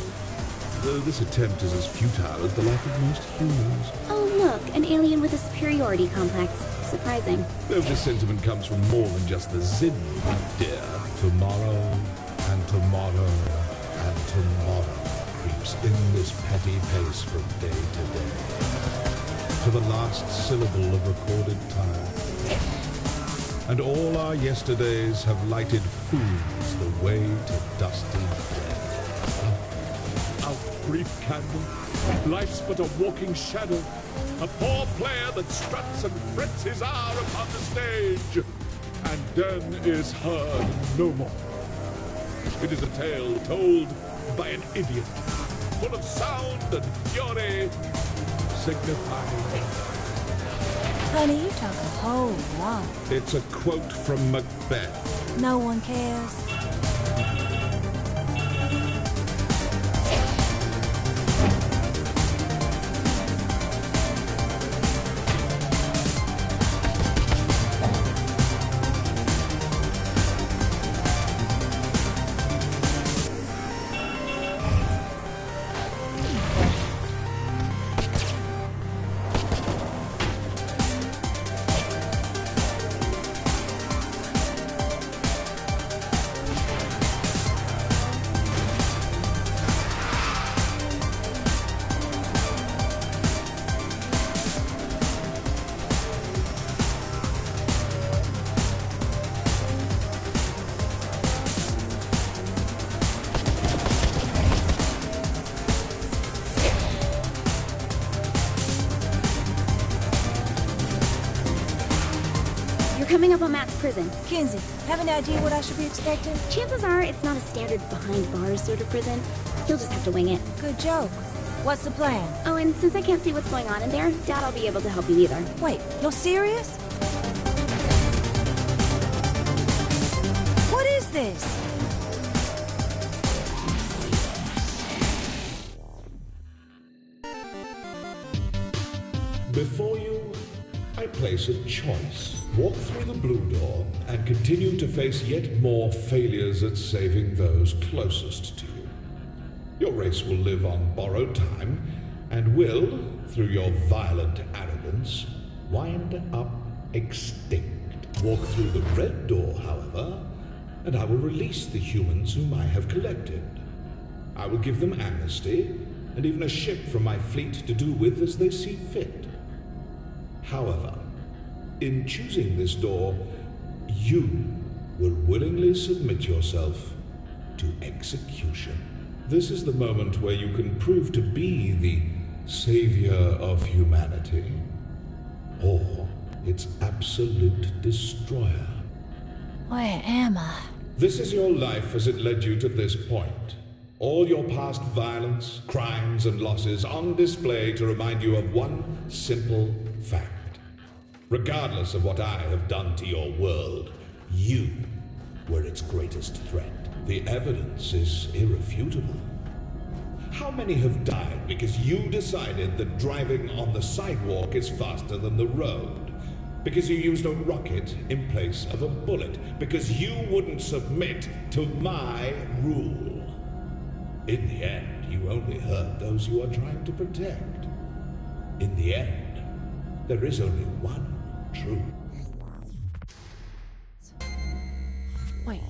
Though this attempt is as futile as the life of most humans. Oh, look, an alien with a superiority complex. Surprising. Though this sentiment comes from more than just the Zin, my dear. Tomorrow, and tomorrow, and tomorrow creeps in this petty pace from day to day, to the last syllable of recorded time. And all our yesterdays have lighted fools the way to dusty death. Brief candle, life's but a walking shadow, a poor player that struts and frets his hour upon the stage, and then is heard no more. It is a tale told by an idiot, full of sound and fury, signifying... Honey, you talk a whole lot. It's a quote from Macbeth. No one cares. coming up on Matt's prison. Kinsey, have any idea what I should be expecting? Chances are it's not a standard behind bars sort of prison. He'll just have to wing it. Good joke. What's the plan? Oh, and since I can't see what's going on in there, doubt I'll be able to help you either. Wait, you're serious? What is this? Before you, I place a choice. Walk through the blue door and continue to face yet more failures at saving those closest to you. Your race will live on borrowed time and will, through your violent arrogance, wind up extinct. Walk through the red door, however, and I will release the humans whom I have collected. I will give them amnesty and even a ship from my fleet to do with as they see fit. However, in choosing this door, you will willingly submit yourself to execution. This is the moment where you can prove to be the savior of humanity, or its absolute destroyer. Where am I? This is your life as it led you to this point. All your past violence, crimes, and losses on display to remind you of one simple fact. Regardless of what I have done to your world, you were its greatest threat. The evidence is irrefutable. How many have died because you decided that driving on the sidewalk is faster than the road? Because you used a rocket in place of a bullet? Because you wouldn't submit to my rule? In the end, you only hurt those you are trying to protect. In the end, there is only one truth. Wait,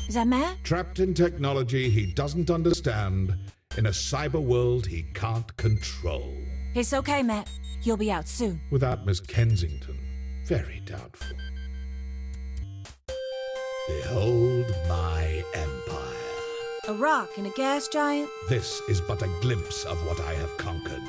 is that Matt? Trapped in technology he doesn't understand, in a cyber world he can't control. It's okay, Matt. You'll be out soon. Without Miss Kensington, very doubtful. Behold my empire. A rock and a gas giant? This is but a glimpse of what I have conquered.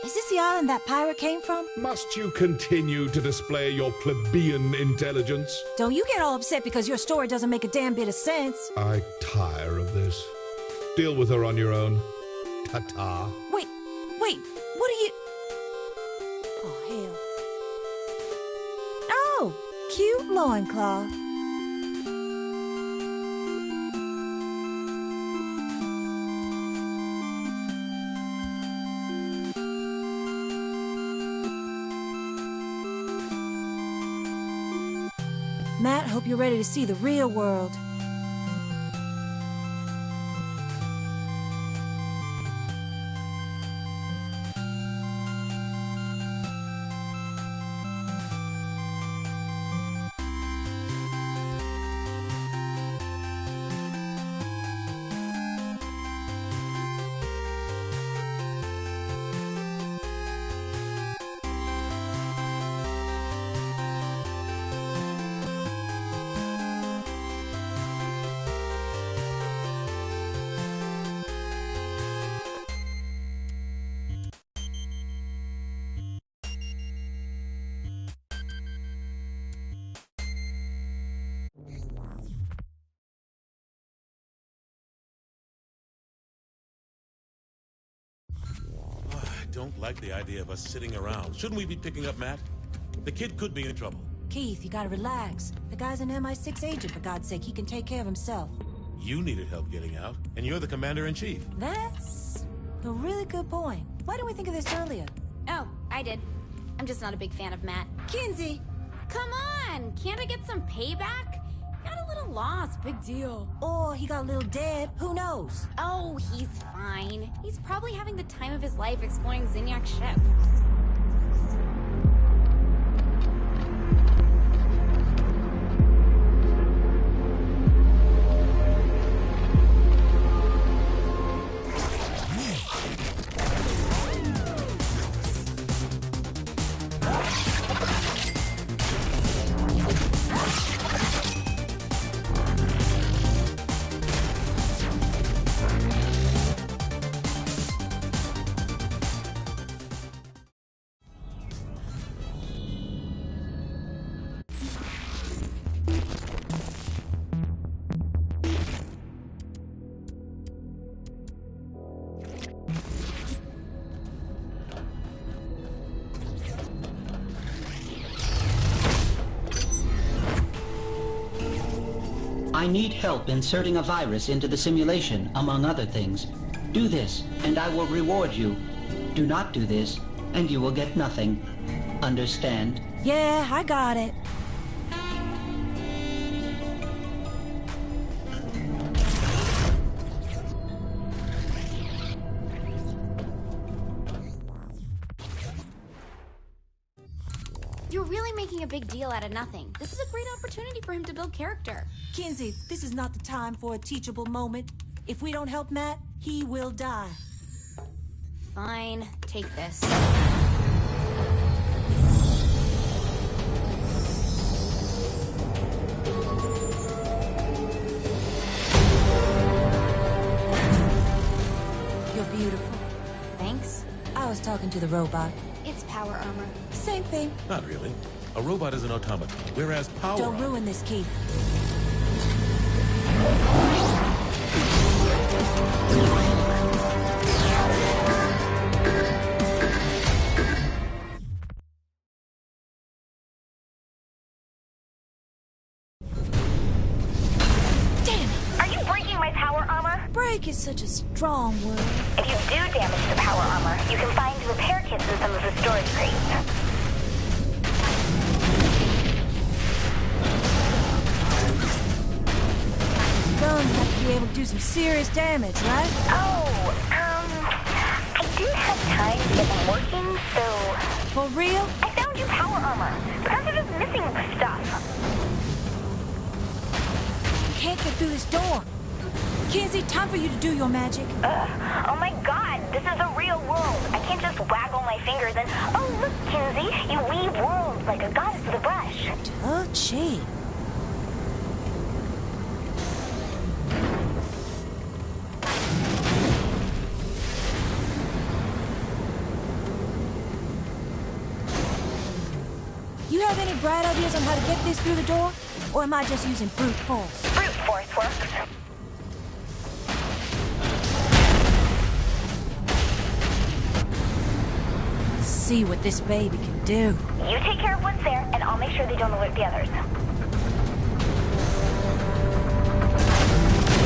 Is this the island that pirate came from? Must you continue to display your plebeian intelligence? Don't you get all upset because your story doesn't make a damn bit of sense. I tire of this. Deal with her on your own. Ta-ta. Wait, what are you... Oh, hell. Oh, cute loincloth. Matt, hope you're ready to see the real world. I don't like the idea of us sitting around. Shouldn't we be picking up Matt? The kid could be in trouble. Keith, you gotta relax. The guy's an MI6 agent, for God's sake. He can take care of himself. You needed help getting out, and you're the commander-in-chief. That's a really good point. Why didn't we think of this earlier? Oh, I did. I'm just not a big fan of Matt. Kinsey! Come on! Can't I get some payback? Got a little lost, big deal. Or he got a little dead, who knows? Oh, he's fine. He's probably having the time of his life exploring Zinniac's ship. I need help inserting a virus into the simulation, among other things. Do this, and I will reward you. Do not do this, and you will get nothing. Understand? Yeah, I got it. You're really making a big deal out of nothing. This is a great opportunity for him to build character. Kinzie, this is not the time for a teachable moment. If we don't help Matt, he will die. Fine, take this. You're beautiful. Thanks. I was talking to the robot. It's power armor. Same thing. Not really. A robot is an automaton, whereas power... Don't ruin this, Keith. Are you breaking my power armor? Break is such a strong word. If you do damage the power armor, you can find repair kits in some of the storage crates. Guns have to be able to do some serious damage, right? I didn't have time to get them working, so... For real? I found your power armor. The guns are just missing stuff. Can't get through this door. Kinzie, time for you to do your magic. Oh my god, this is a real world. I can't just waggle my fingers and... Oh, look, Kinzie, you weave worlds like a goddess with a brush. Touchy. You have any bright ideas on how to get this through the door? Or am I just using brute force? Brute force works. See what this baby can do. You take care of what's there, and I'll make sure they don't alert the others. Yeah,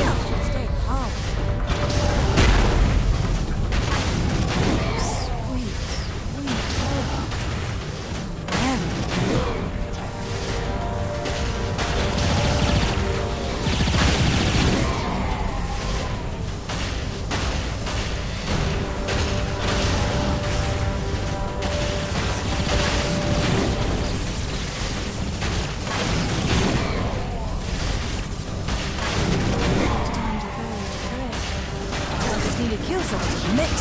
I should stay calm. Sweet, sweet robot. Need to kill someone. Mix.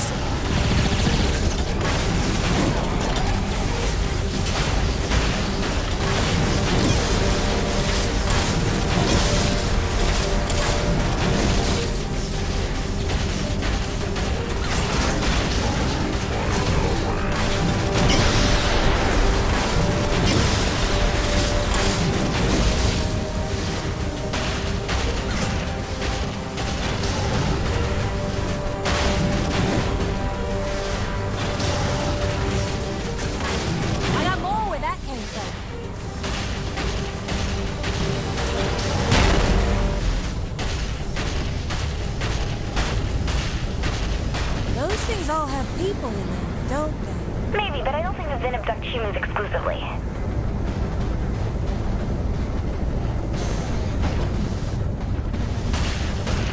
Those things all have people in them, don't they? Maybe, but I don't think the Vin abduct humans exclusively.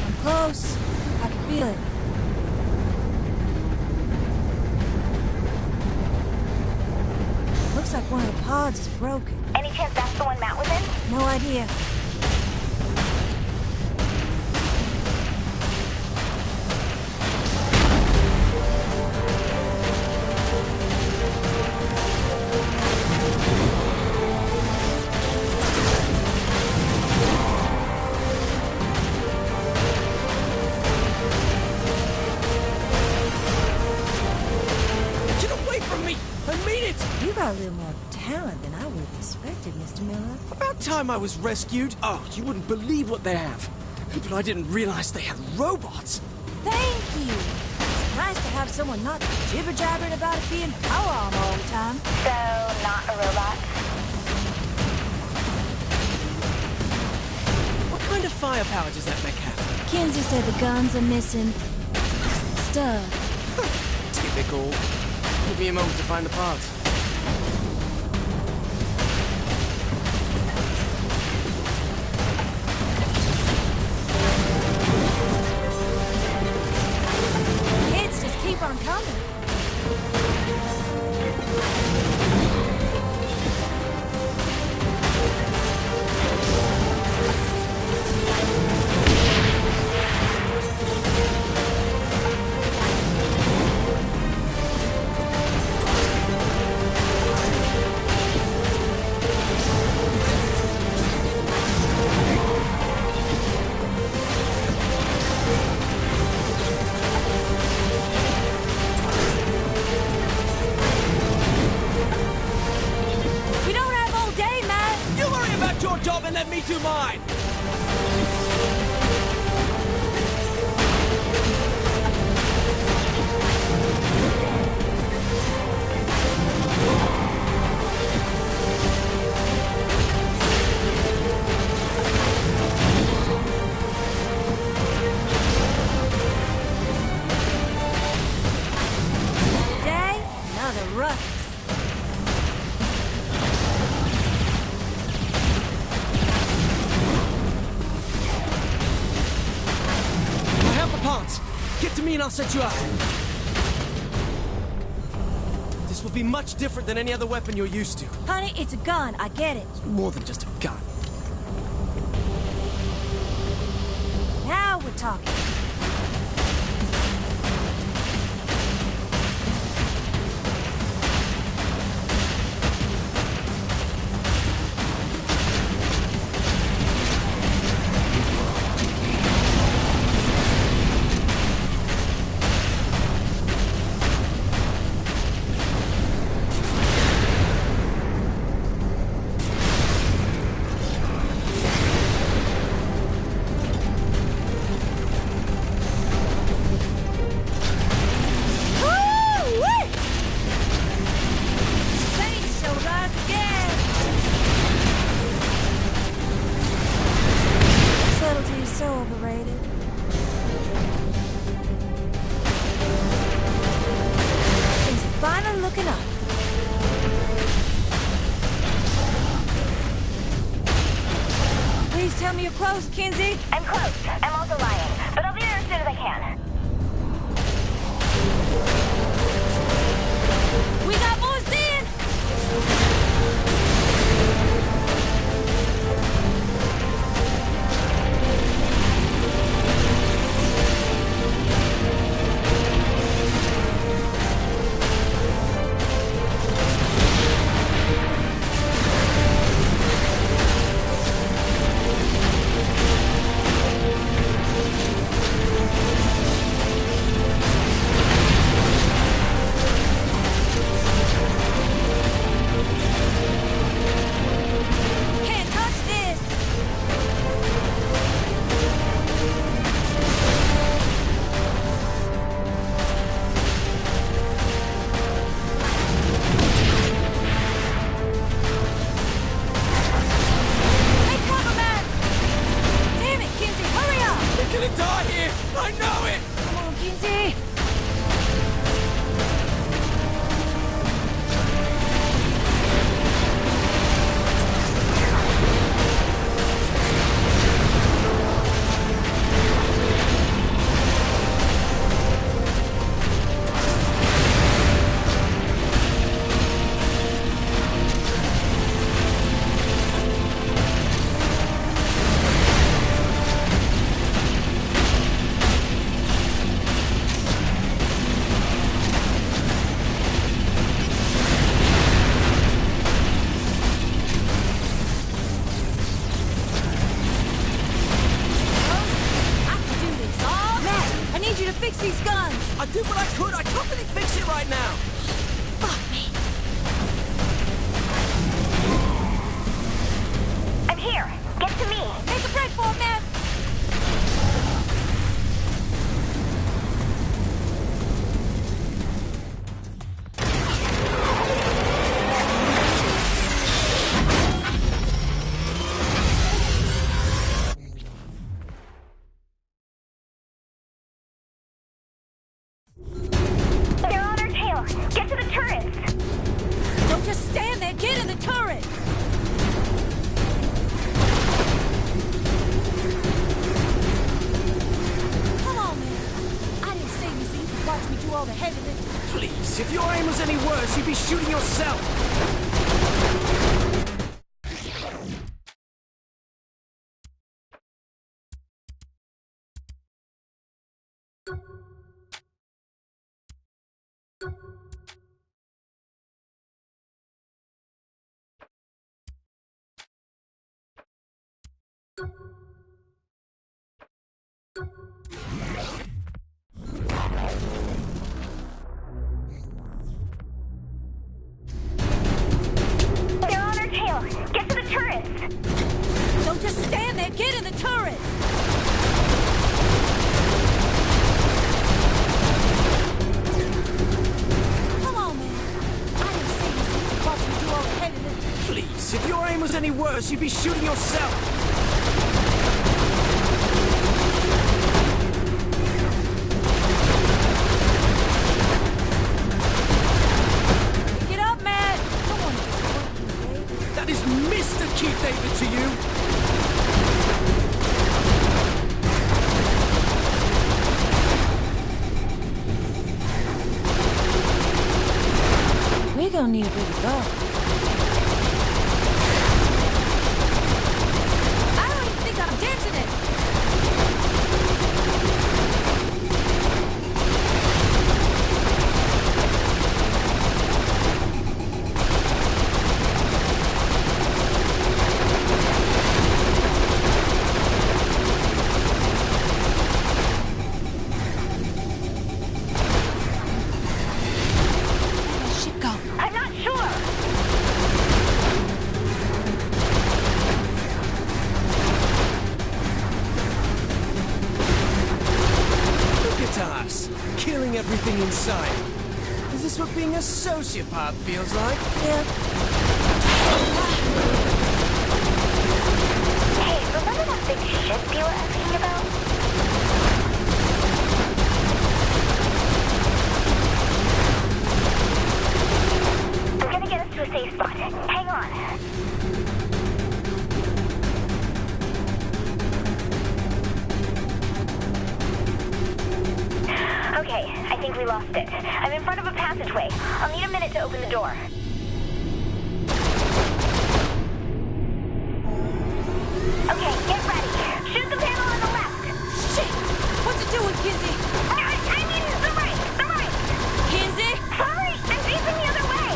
I'm close. I can feel it. Looks like one of the pods is broken. Any chance that's the one Matt was in? No idea. You got a little more talent than I would have expected, Mr. Miller. About time I was rescued. Oh, you wouldn't believe what they have. But I didn't realize they had robots. Thank you. It's nice to have someone not jibber-jabbering about it being power armor all the time. So, not a robot? What kind of firepower does that mech have? Kinsey said the guns are missing stuff. Typical. Give me a moment to find the parts. Kids just keep on coming. We don't have all day, man. You worry about your job and let me do mine! Day, another ruckus. I have the parts. Get to me and I'll set you up. This will be much different than any other weapon you're used to. Honey, it's a gun. I get it. It's more than just a gun. Now we're talking. Woo-wee! Space shall rise again. Subtlety is so overrated. Things are finally looking up. Please tell me you're close, Kinsey. I'm close. I'm also lying. But I'll be there as soon as I can. We got more in. Can't touch this. Hey, cover man! Damn it, Kinsey, hurry up! We're gonna die here! I know it! Come on, Kinsey. I can do this. Oh, Matt, I need you to fix these guns. I did what I could. I can't really fix it right now. Fuck me. I'm here. Get to me. Take a break for it, man. watch me do all the heavy lifting. Please, if your aim was any worse, you'd be shooting yourself. They're on our tail. Get to the turrets. Don't just stand there. Get in the turret. Come on, man. I didn't say this. Watch me do all the heavy lifting. Please, if your aim was any worse, you'd be shooting yourself. Get up, man. Don't want to disappoint you, babe. That is Mr. Keith David to you. We're gonna need a bigger dog. I don't even think I'm dancing it. Where'd that shit go? I'm not sure. Look at us, killing everything in sight. Is this what being a sociopath feels like? Yeah. Hey, remember that big ship you were asking about? I'm gonna get us to a safe spot. Hang on. Okay, I think we lost it. I'm in front of a passageway. I'll need a minute to open the door. Okay, get ready. Shoot the panel on the left. Shit! What's it doing, Kinsey? I mean, the right! The right! Kinsey? Sorry, I'm facing the other way!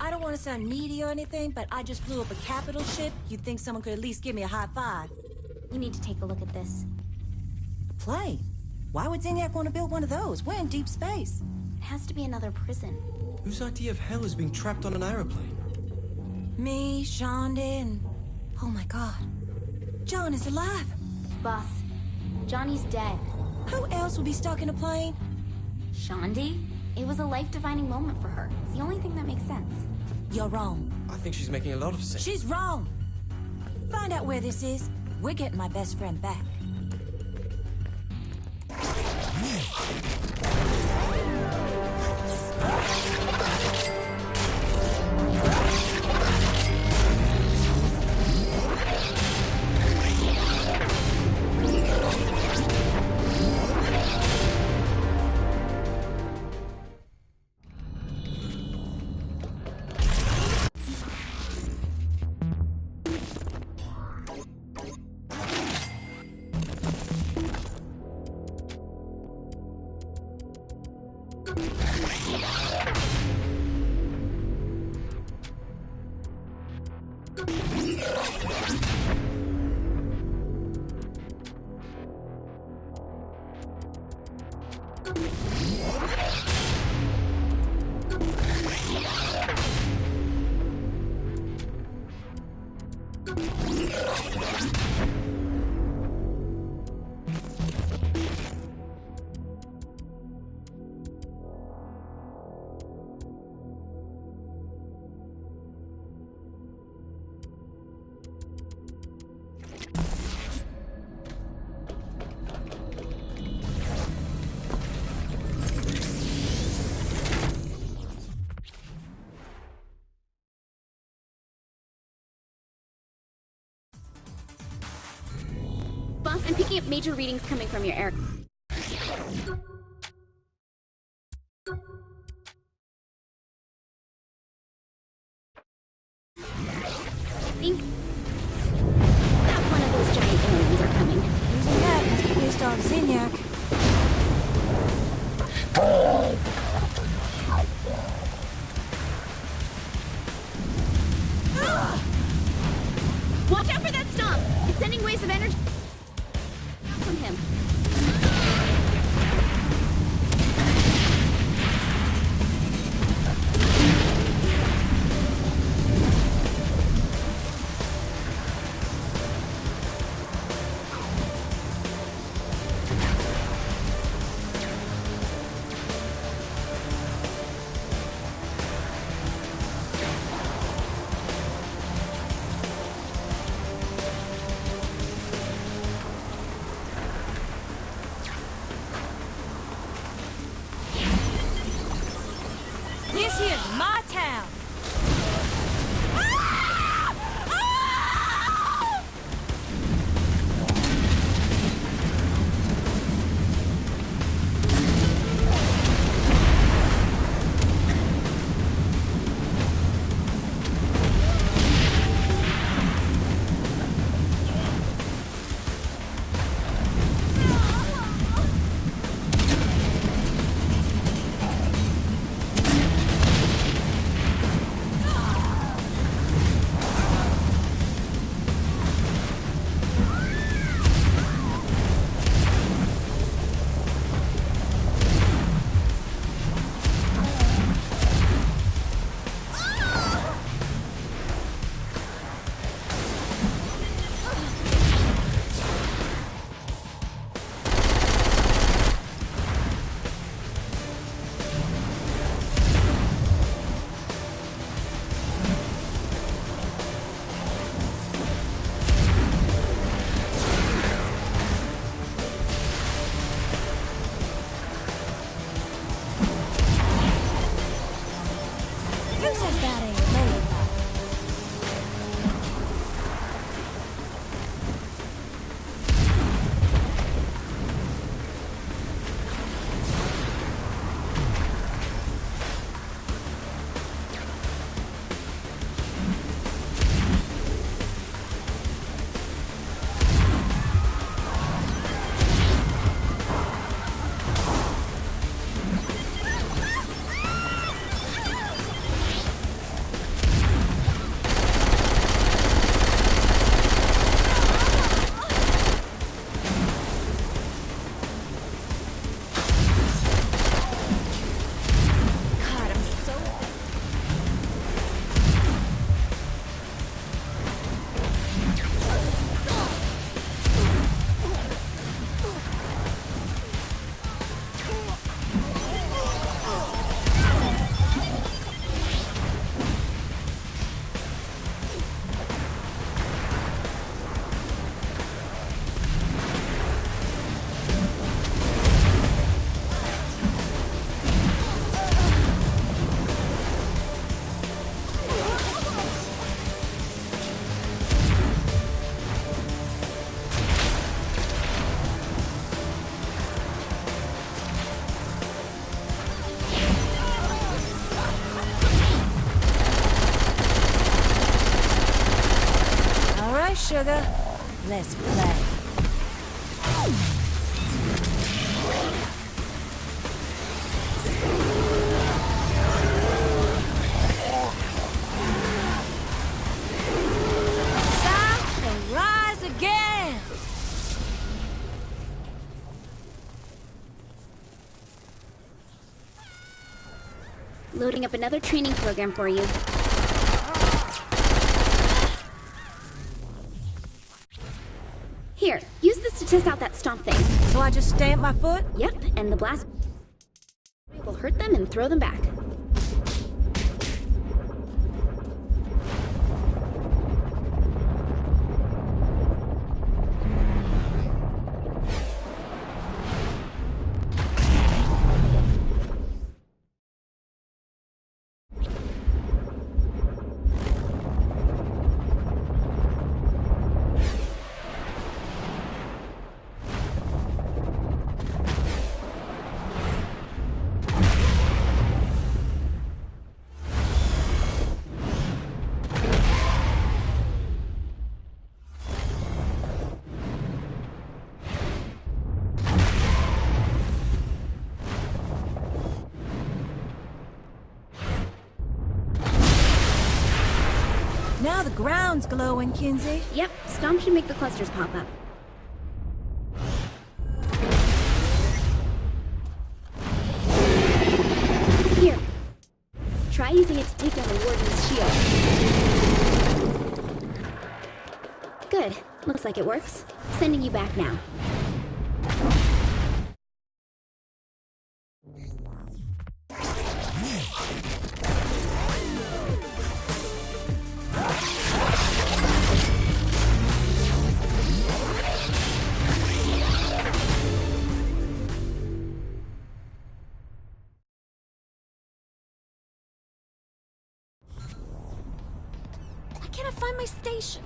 I don't want to sound needy or anything, but I just blew up a capital ship. You'd think someone could at least give me a high five. You need to take a look at this. A plane? Why would Zinyak want to build one of those? We're in deep space. It has to be another prison. Whose idea of hell is being trapped on an aeroplane? Me, Shonda, and... Oh my god. John is alive. Boss, Johnny's dead. Who else would be stuck in a plane? Shandi? It was a life-defining moment for her. It's the only thing that makes sense. You're wrong. I think she's making a lot of sense. She's wrong. Find out where this is. We're getting my best friend back. I'm picking up major readings coming from your air. I think that one of those giant aliens are coming. Using that must be based on Zinyak. Watch out for that stomp! It's sending waves of energy from him. This here's my town. Who says that ain't me? God, I'm so... All right, sugar. Let's play. Time to rise again. Loading up another training program for you. Here, use this to test out that stomp thing. So I just stamp my foot? Yep, and the blast will hurt them and throw them back. Now the ground's glowing, Kinsey. Yep, Stomp should make the clusters pop up. Here. Try using it to take down the Warden's shield. Good. Looks like it works. Sending you back now. Why can't I find my station?